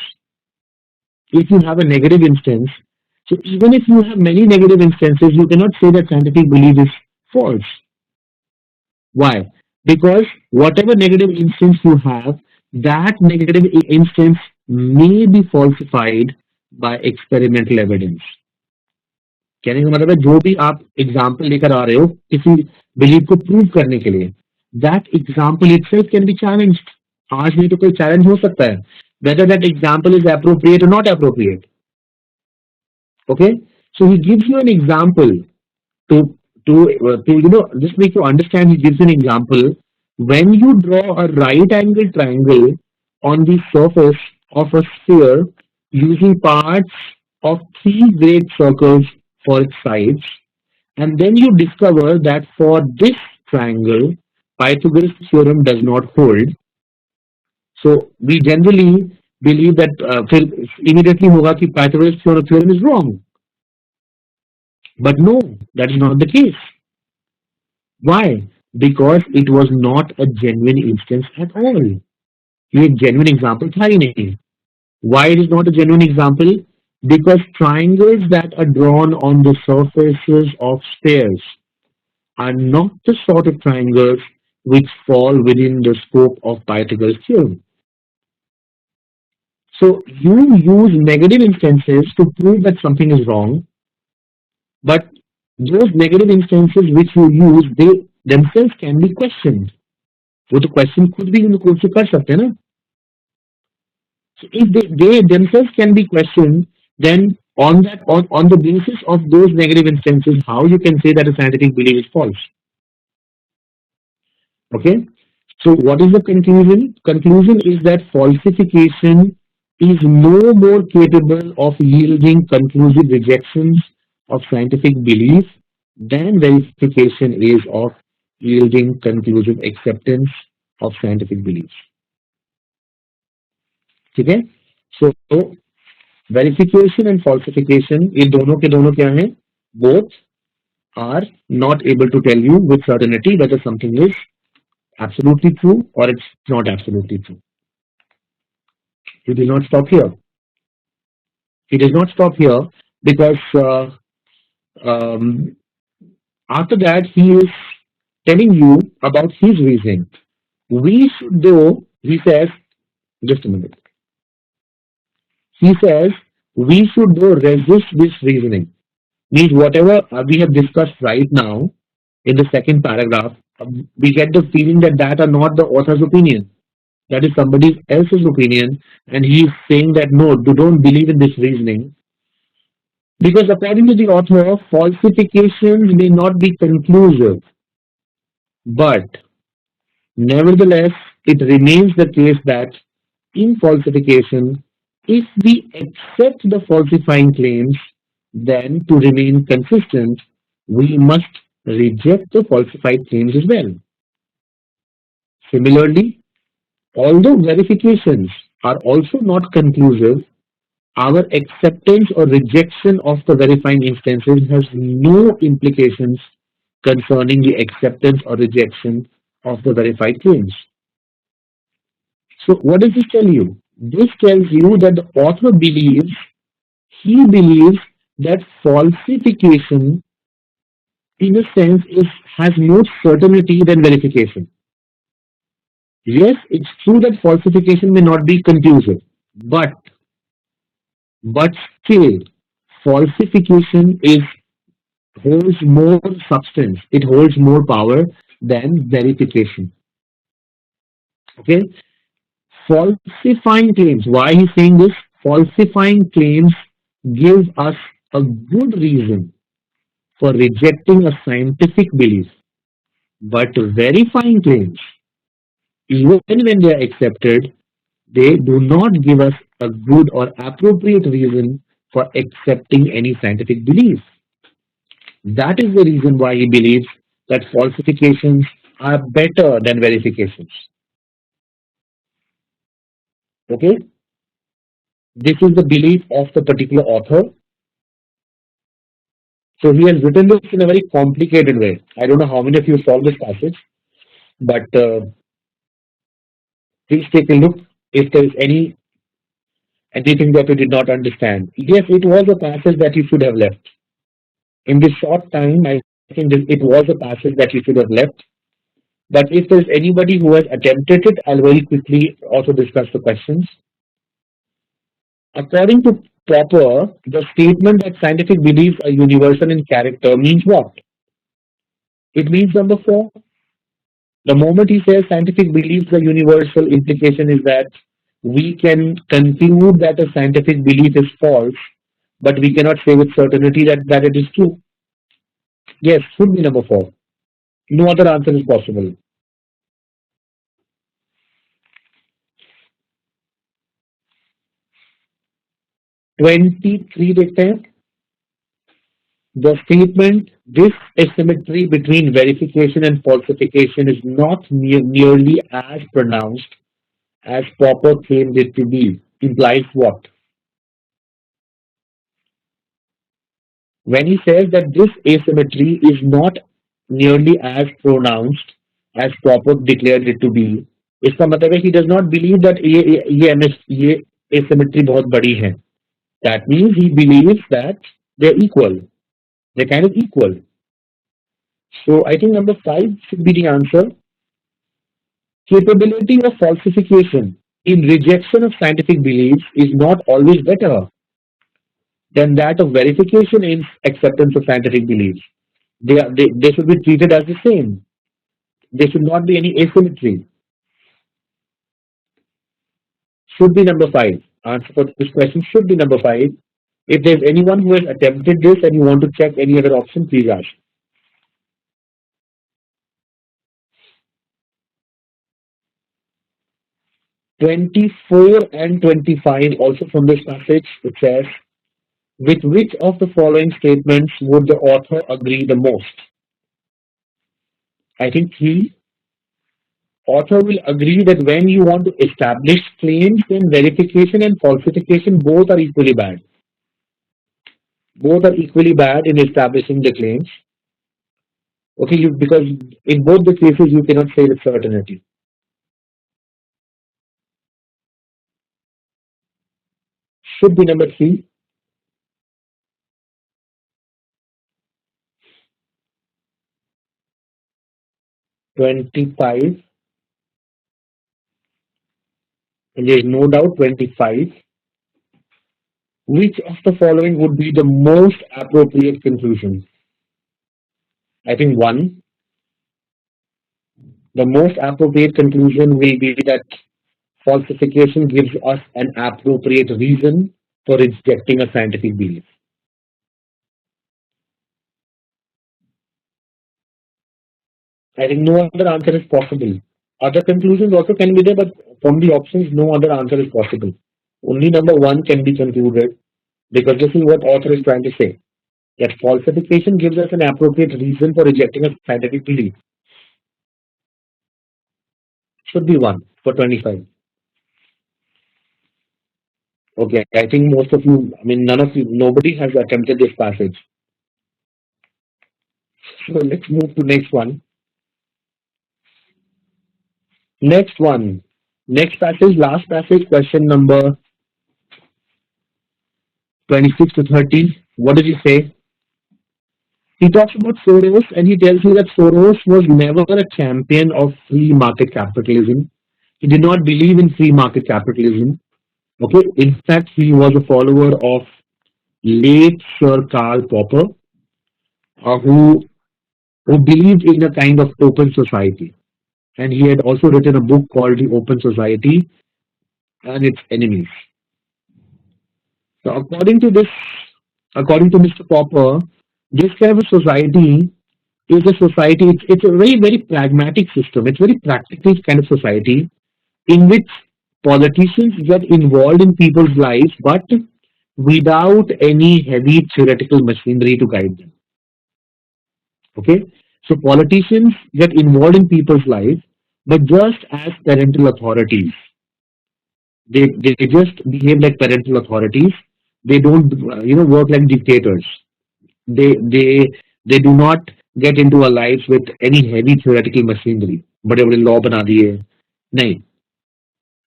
if you have a negative instance, so even if you have many negative instances, you cannot say that scientific belief is false. Why? Because whatever negative instance you have, that negative instance may be falsified by experimental evidence. कहने का मतलब है जो भी आप example लेकर आ रहे हो किसी बिलीफ को प्रूव करने के लिए, that example itself can be challenged. आज नहीं तो कोई चैलेंज हो सकता है whether that example is appropriate or not appropriate. Okay, so he gives you an example to just make you understand. He gives an example. When you draw a right angle triangle on the surface of a sphere using parts of three great circles for its sides, and then you discover that for this triangle Pythagoras theorem does not hold. So we generally believe that फिर immediately होगा कि Pythagoras theorem is wrong. But no, that is not the case. Why? Because it was not a genuine instance at all. ये एक genuine example था ही नहीं. Why it is not a genuine example? Because triangles that are drawn on the surfaces of spheres are not the sort of triangles which fall within the scope of Pythagoras theorem. So you use negative instances to prove that something is wrong, but those negative instances which you use, they themselves can be questioned. वो तो question खुद भी court से कर सकते हैं ना. So if they themselves can be questioned, then on the basis of those negative instances, how you can say that a scientific belief is false? Okay. So what is the conclusion? Conclusion is that falsification is no more capable of yielding conclusive rejections of scientific belief than verification is of yielding conclusive acceptance of scientific beliefs. ठीक है. So verification and falsification ये दोनों के दोनों क्या हैं? Both are not able to tell you with certainty whether something is absolutely true or it's not absolutely true. He does not stop here. He does not stop here because after that he is telling you about his reasoning. We should though, he says, just a minute. He says we should though resist this reasoning. Means whatever we have discussed right now in the second paragraph, we get the feeling that are not the author's opinion. That is somebody else's opinion, and he is saying that no, don't believe in this reasoning. Because according to the author, falsifications may not be conclusive, but nevertheless, it remains the case that in falsification, If we accept the falsifying claims, then to remain consistent, we must reject the falsified claims as well. Similarly, although verifications are also not conclusive, our acceptance or rejection of the verifying instances has no implications concerning the acceptance or rejection of the verified claims. So, what does this tell you? This tells you that the author believes that falsification, in a sense, has more certainty than verification. Yes, it's true that falsification may not be conclusive, but but still, falsification is holds more substance. It holds more power than verification. Okay, falsifying claims. Why he's saying this? Falsifying claims give us a good reason for rejecting a scientific belief, but verifying claims, even when they are accepted, they do not give us a good or appropriate reason for accepting any scientific belief. That is the reason why he believes that falsifications are better than verifications. Okay, this is the belief of the particular author. So he has written this in a very complicated way. I don't know how many of you saw this passage, but please take a look if there is anything that you did not understand. Yes, it was a passage that you should have left. In this short time, I think it was a passage that you should have left. But if there's anybody who has attempted it, I'll very quickly also discuss the questions. According to Popper, the statement that scientific beliefs are universal in character means what? It means number four. The moment he says scientific beliefs are universal, implication is that we can conclude that a scientific belief is false, but we cannot say with certainty that it is true. Yes, should be number four. No other answer is possible. 23 देखते हैं. The statement, this asymmetry between verification and falsification is not nearly as pronounced as Popper claimed it to be, implies what? When he says that this asymmetry is not nearly as pronounced as Popper declared it to be, इसका मतलब है he does not believe that ये asymmetry बहुत बड़ी है. That means he believes that they're equal. They're kind of equal. So I think number 5 should be the answer. Capability of falsification in rejection of scientific beliefs is not always better than that of verification in acceptance of scientific beliefs. They should be treated as the same. There should not be any asymmetry. Should be number 5. Answer for this question should be number 5. If there's anyone who has attempted this and you want to check any other option, please ask. 24 and 25 also from this passage, it says, with which of the following statements would the author agree the most? I think the author will agree that when you want to establish claims, then verification and falsification both are equally bad. Both are equally bad in establishing the claims. Okay, because in both the cases you cannot say with certainty. Should be number 3. 25, and there is no doubt 25. Which of the following would be the most appropriate conclusion? I think 1. The most appropriate conclusion will be that falsification gives us an appropriate reason for rejecting a scientific belief. I think no other answer is possible. Other conclusions also can be there, but from the options, no other answer is possible. Only number one can be concluded because this is what author is trying to say. That falsification gives us an appropriate reason for rejecting a scientific belief. Should be one for 25. Okay, I think most of you, I mean, none of you, nobody has attempted this passage. So let's move to next one. Next one. Next passage, last passage, question number 26 to 30. What did he say? He talks about Soros and he tells you that Soros was never a champion of free market capitalism. He did not believe in free market capitalism. Okay, in fact, he was a follower of late Sir Karl Popper, uh, who who believed in a kind of open society. And he had also written a book called The Open Society and Its Enemies. So according to Mr. Popper, this kind of society is a society, it's a very, very pragmatic system. It's a very practical kind of society in which politicians get involved in people's lives, but without any heavy theoretical machinery to guide them. Okay? So politicians get involved in people's lives, but just as parental authorities. They just behave like parental authorities. They don't, work like dictators. They they do not get into our lives with any heavy theoretical machinery. बड़े बड़े law बना दिए नहीं.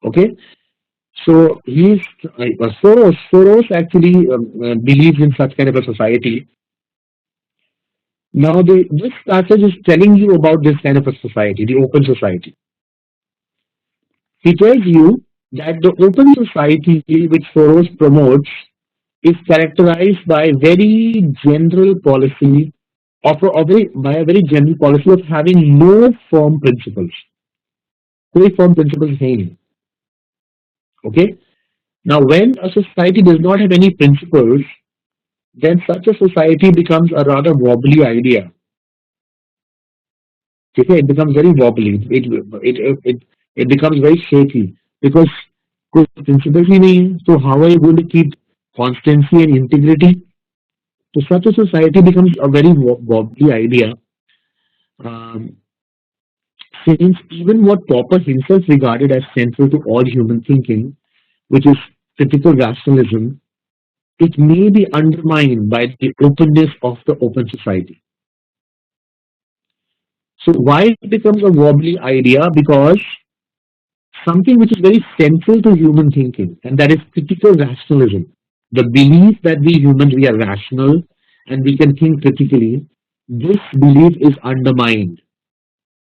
Okay, so Soros actually believes in such kind of a society. Now this passage is telling you about this kind of a society, the open society. He tells you that the open society which Soros promotes is characterized by very general policy by a very general policy of having no firm principles. कोई firm principles है नहीं. Okay. Now, when a society does not have any principles, then such a society becomes a rather wobbly idea. Okay, it becomes very wobbly. It becomes very shaky because कोई principles ही नहीं है. So how are you going to keep constancy and integrity? So such a society becomes a very wobbly idea. Um, since even what Popper himself regarded as central to all human thinking, which is critical rationalism, it may be undermined by the openness of the open society. So why it becomes a wobbly idea? Because something which is very central to human thinking, and that is critical rationalism. The belief that we humans, we are rational and we can think critically, this belief is undermined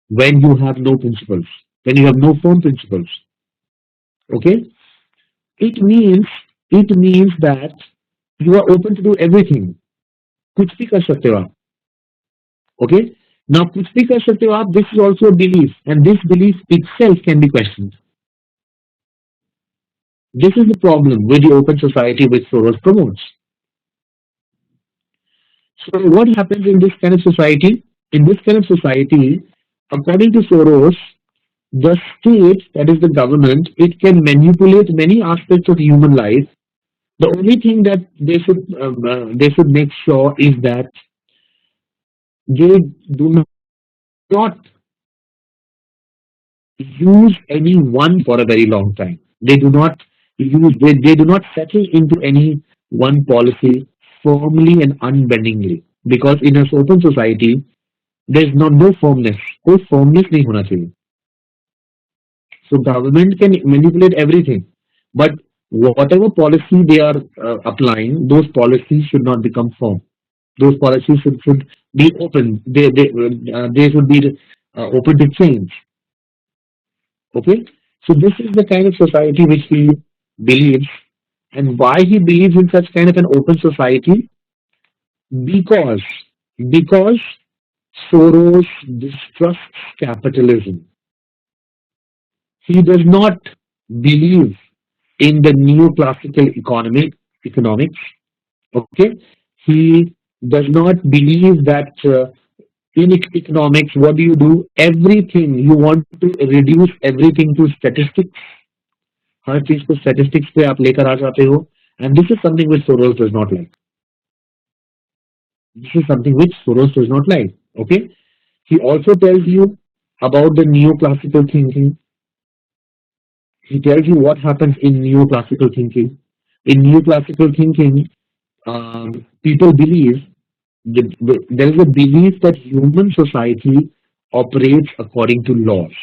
when you have no principles, when you have no firm principles. Okay? It means it means that you are open to do everything. कुछ भी कर सकते हो आप. Okay? Now कुछ भी कर सकते हो आप, this is also a belief, and this belief itself can be questioned. This is the problem with the open society which Soros promotes. So what happens in this kind of society? In this kind of society, according to Soros, the state, that is the government, it can manipulate many aspects of human life. The only thing that they should make sure is that they do not use any one for a very long time. They do not settle into any one policy firmly and unbendingly. Because in an open society, there's no firmness. कोई firmness नहीं होना चाहिए. So government can manipulate everything, but whatever policy they are applying, those policies should not become firm. Those policies should be open. They should be open to change. Okay, so this is the kind of society which he believes, and why he believes in such kind of an open society, because because Soros distrusts capitalism. He does not believe in the neoclassical economics. Okay, he does not believe that in economics, what do? Everything you want to reduce everything to statistics. हर चीज को statistics पे आप लेकर आ जाते हो, and this is something which Soros does not like. This is something which Soros does not like. Okay. He also tells you about the neoclassical thinking. He tells you what happens in neoclassical thinking. In neoclassical thinking, people believe there is a belief that human society operates according to laws,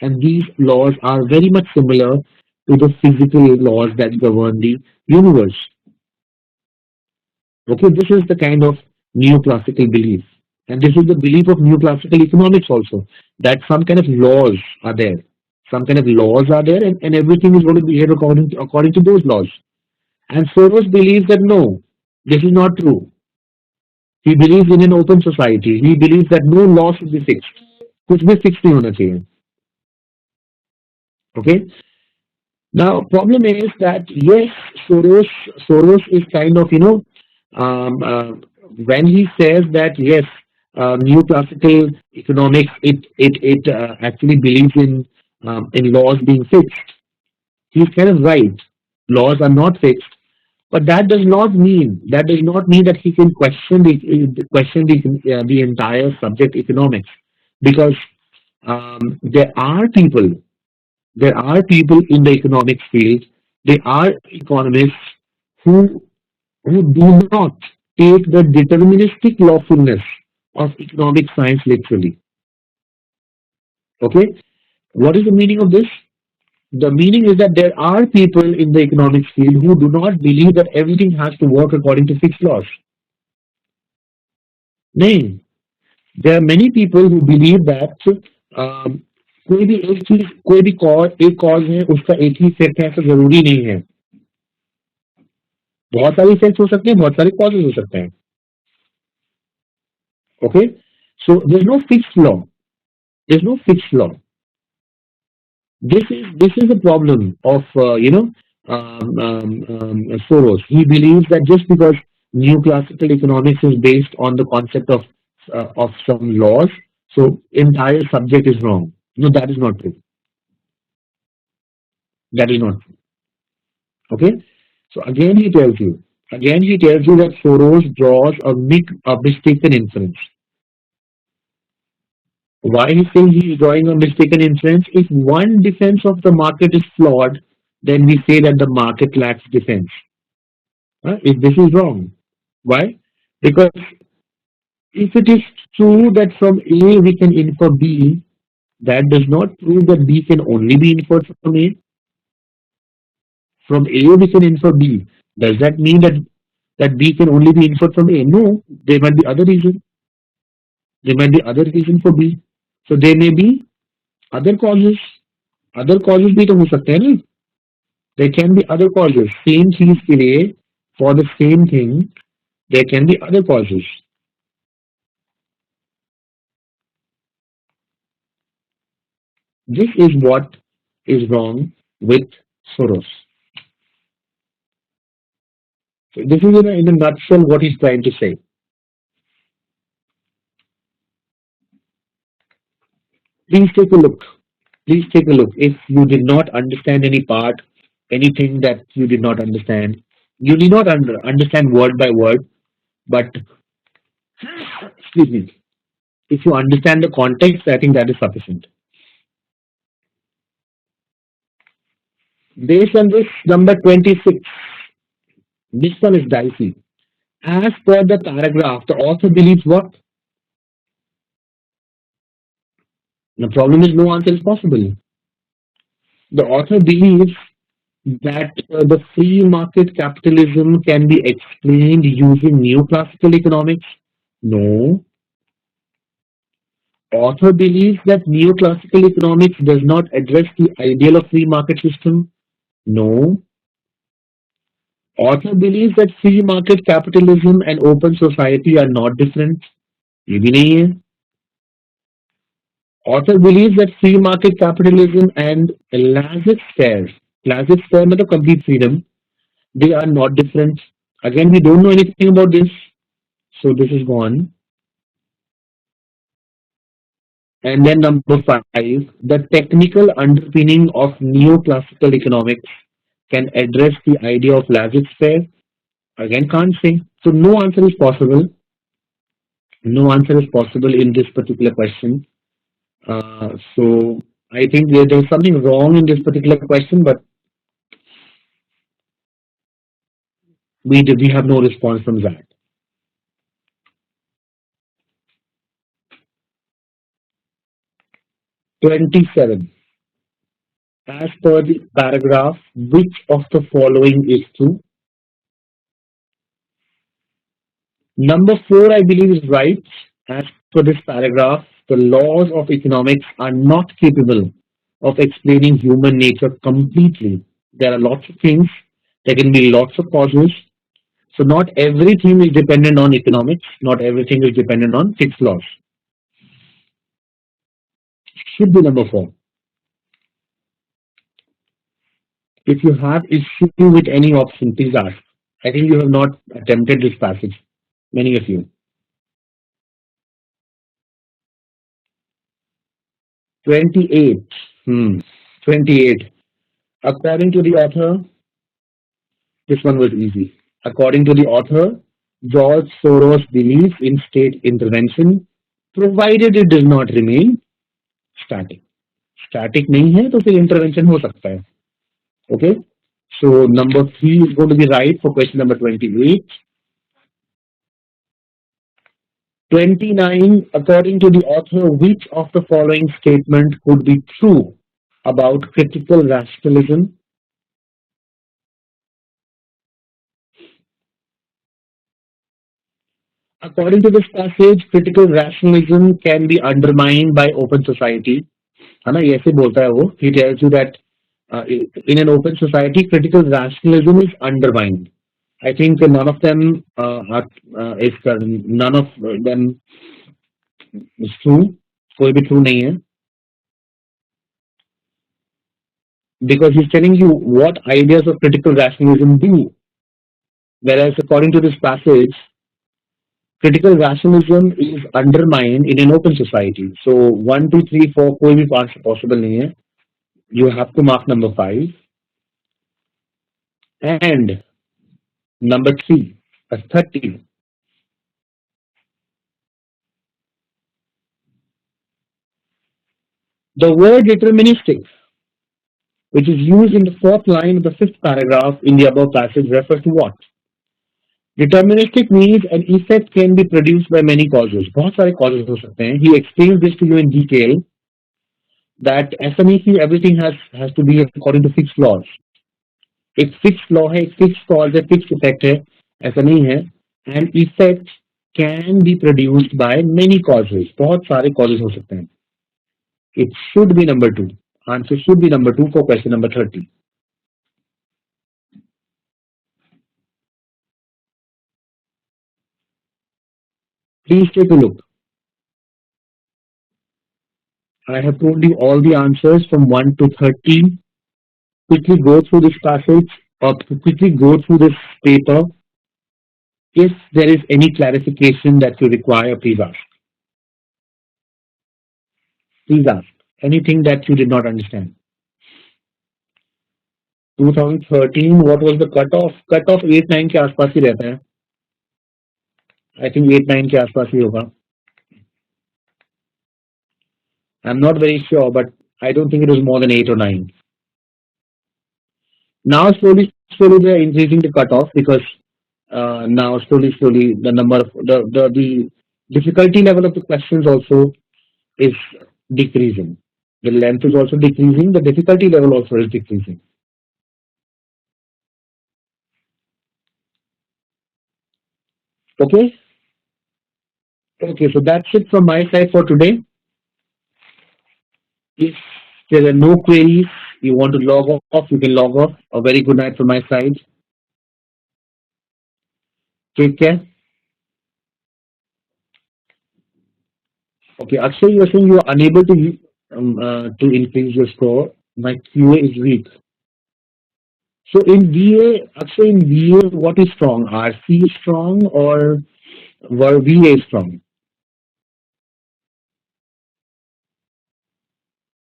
and these laws are very much similar to the physical laws that govern the universe. Okay, this is the kind of neoclassical belief. And this is the belief of neoclassical economics also, that some kind of laws are there. Some kind of laws are there, and everything is going to behave according to those laws. And Soros believes that no, this is not true. He believes in an open society. He believes that no law should be fixed. कुछ भी fixed नहीं होना चाहिए. Okay. Now, problem is that yes, Soros is kind of um, uh, when he says that yes, new classical economics it actually believes in laws being fixed. He's kind of right. Laws are not fixed, but that does not mean that he can question the entire subject economics, because there are people in the economics field. There are economists who do not take the deterministic lawfulness of economic science literally. Okay, what is the meaning of this? The meaning is that there are people in the economics field who do not believe that everything has to work according to fixed laws. नहीं, there are many people who believe that um, कोई भी एक चीज कोई भी cause एक cause है उसका एक ही इफेक्ट है ऐसा जरूरी नहीं है. बहुत सारे इफेक्ट हो सकते हैं, बहुत सारे कॉजेज हो सकते हैं. Okay, so there is no fixed law. There is no fixed law. This is the problem of Soros. He believes that just because neoclassical economics is based on the concept of some laws, so entire subject is wrong. No, that is not true. That is not true. Okay. So again he tells you that Soros draws a mistaken inference. Why he's saying he's drawing a mistaken inference? If one defense of the market is flawed, then we say that the market lacks defense. If this is wrong, why? Because if it is true that from A we can infer B, that does not prove that B can only be inferred from A. From A we can infer B. Does that mean that B can only be inferred from A? No, there might be other reason. There might be other reason for B. So there may be other causes. Other causes भी तो हो सकते हैं ना. There can be other causes. Same चीज के लिए, for the same thing, there can be other causes. This is what is wrong with Soros. So this is in a nutshell what he's trying to say. Please take a look. Please take a look. If you did not understand any part, anything that you did not understand, you need not understand word by word, but excuse me. If you understand the context, I think that is sufficient. Based on this, number 26, this one is dicey. As per the paragraph, the author believes what? The problem is no answer is possible. The author believes that the free market capitalism can be explained using neoclassical economics. No. Author believes that neoclassical economics does not address the ideal of free market system. No. Author believes that free market capitalism and open society are not different. ये भी नहीं है. Author believes that free market capitalism and laissez-faire मतलब complete freedom, they are not different. Again, we don't know anything about this, so this is gone. And then number five, the technical underpinning of neoclassical economics can address the idea of laissez-faire. Again, can't say. So no answer is possible. No answer is possible in this particular question. So I think there's something wrong in this particular question, but we have no response from that. 27. As per the paragraph, which of the following is true? Number four, I believe, is right. As per this paragraph, the laws of economics are not capable of explaining human nature completely. There are lots of things, there can be lots of causes. So, not everything is dependent on economics, not everything is dependent on fixed laws. Should be number four. If you have issue with any option, please ask. I think you have not attempted this passage, many of you. 28. 28. According to the author, this one was easy. According to the author, George Soros believes in state intervention provided it does not remain static. Static नहीं है तो फिर intervention हो सकता है. Okay. So number three is going to be right for question number 28. 29. According to the author, which of the following statement could be true about critical rationalism? According to this passage, critical rationalism can be undermined by open society. है ना, ये ऐसे बोलता है वो. He tells you that in an open society, critical rationalism is undermined. I think none of them none of them is true. कोई भी true नहीं है. Because he's telling you what ideas of critical rationalism do. Whereas according to this passage, critical rationalism is undermined in an open society. So 1, 2, 3, 4 कोई भी पांच possible नहीं है. You have to mark number 5 and number 3. That's 30. The word deterministic, which is used in the fourth line of the fifth paragraph in the above passage, refers to what? Deterministic means an effect can be produced by many causes. बहुत सारे causes हो सकते हैं. He explains this to you in detail that ऐसा नहीं कि everything has to be according to fixed laws. एक fixed law है, एक fixed cause है, fixed effect है, ऐसा नहीं है. And effect can be produced by many causes. बहुत सारे causes हो सकते हैं. It should be number 2. Answer should be number 2 for question number 30. Please take a look. I have told you all the answers from 1 to 13. Quickly go through this passage or quickly go through this paper. If there is any clarification that you require, please ask. Please ask. Anything that you did not understand. 2013, what was the cutoff? Cutoff 8-9 के आसपास ही रहता है. I think 8-9 के आसपास ही होगा. I'm not very sure, but I don't think it was more than 8 or 9. Now slowly they're increasing the cutoff because now slowly the number of the difficulty level of the questions also is decreasing. The length is also decreasing. The difficulty level also is decreasing. Okay. Okay. So that's it from my side for today. If there are no queries, you want to log off, you can log off. A very good night from my side. Take care. Okay, Akshay, you are saying you are unable to increase your score. My QA is weak. So in VA, Akshay, in VA, what is strong? RC is strong or VA is strong?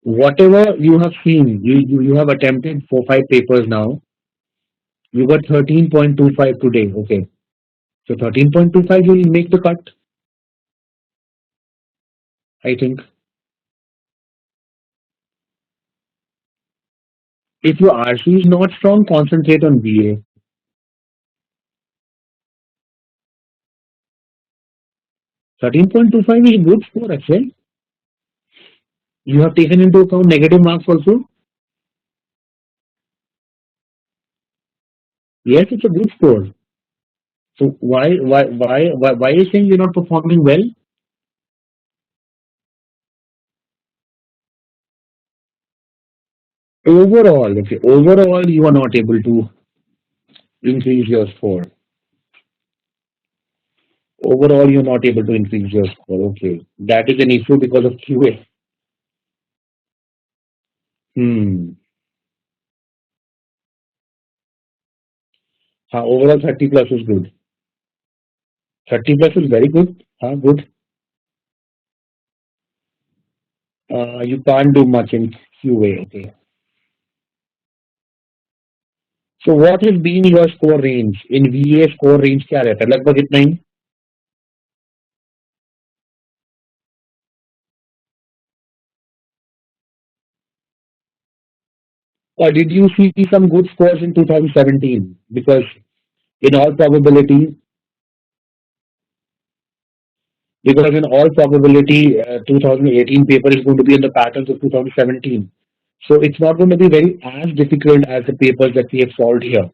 Whatever you have seen, you have attempted 4 5 papers now. You got 13.25 today. Okay. So 13.25 you will make the cut, I think. If your RC is not strong, concentrate on VA. 13.25 is a good score actually. You have taken into account negative marks also. Yes, it's a good score. So why are you saying you're not performing well? Overall, okay, overall you are not able to increase your score. Overall, you're not able to increase your score. Okay, that is an issue because of QA. Hmm. Overall, 30 plus is good. 30 plus is very good. Good. You can't do much in QA. Okay. So what has been your score range? In VA score range क्या रहता है लगभग इतना ही? Or did you see some good scores in 2017? Because in all probability, because in all probability, 2018 paper is going to be in the patterns of 2017. So it's not going to be very as difficult as the papers that we have solved here.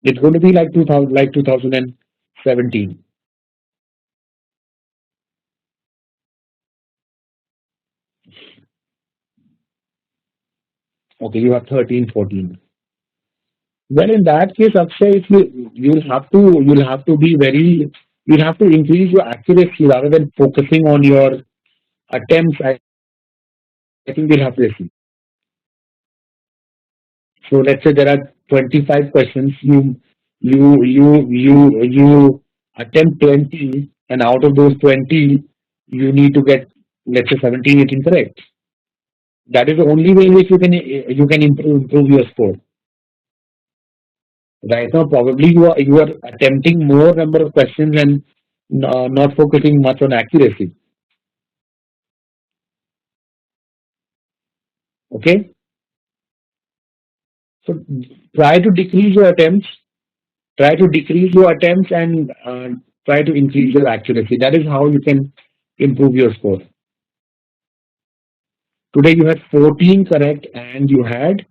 It's going to be like 2000, like 2017. Okay, you have 13, 14. Well, in that case, Akshay, if you'll have to be very, you'll have to increase your accuracy rather than focusing on your attempts. I think we'll have to listen. So let's say there are 25 questions. You attempt 20, and out of those 20, you need to get, let's say, 17, 18 correct. That is the only way in which you can improve your score. Right now, probably you are attempting more number of questions and not focusing much on accuracy. Okay, so try to decrease your attempts. Try to decrease your attempts and try to increase your accuracy. That is how you can improve your score. Today you had 14 correct and you had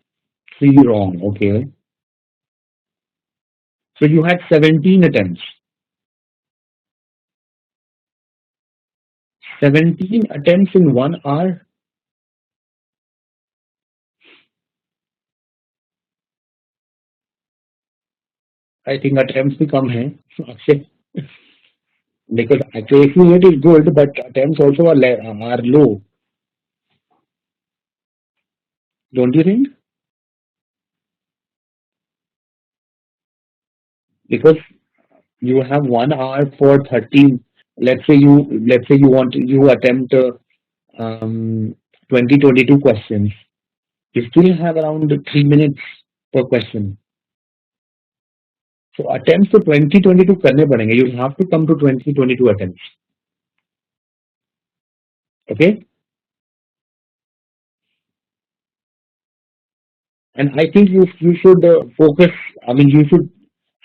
3 wrong. Okay, so you had 17 attempts. 17 attempts in 1 hour. I think attempts become hai. Akshay, because accuracy rate is good, but attempts also are low. Don't you think? Because you have 1 hour for 13. Let's say you attempt um, 20 22 questions. You still have around 3 minutes per question. So attempts to 20 22 करने पड़ेंगे. You have to come to 20 22 attempts. Okay, and I think you should focus. I mean, you should,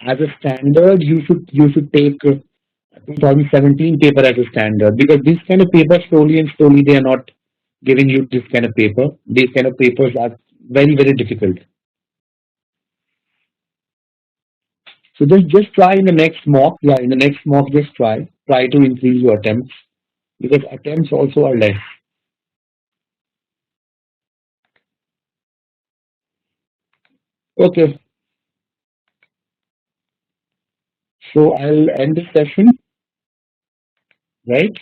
as a standard, you should take 2017 paper as a standard, because this kind of paper, slowly and slowly, they are not giving you this kind of paper. These kind of papers are very very difficult. So just try in the next mock. Yeah, in the next mock, just try to increase your attempts, because attempts also are less. Okay, so I'll end the session. Right.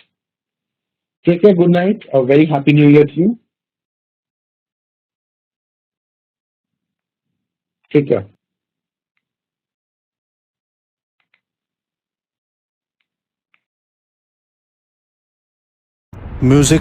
Take care. Good night. A very happy New Year to you. Take care. Music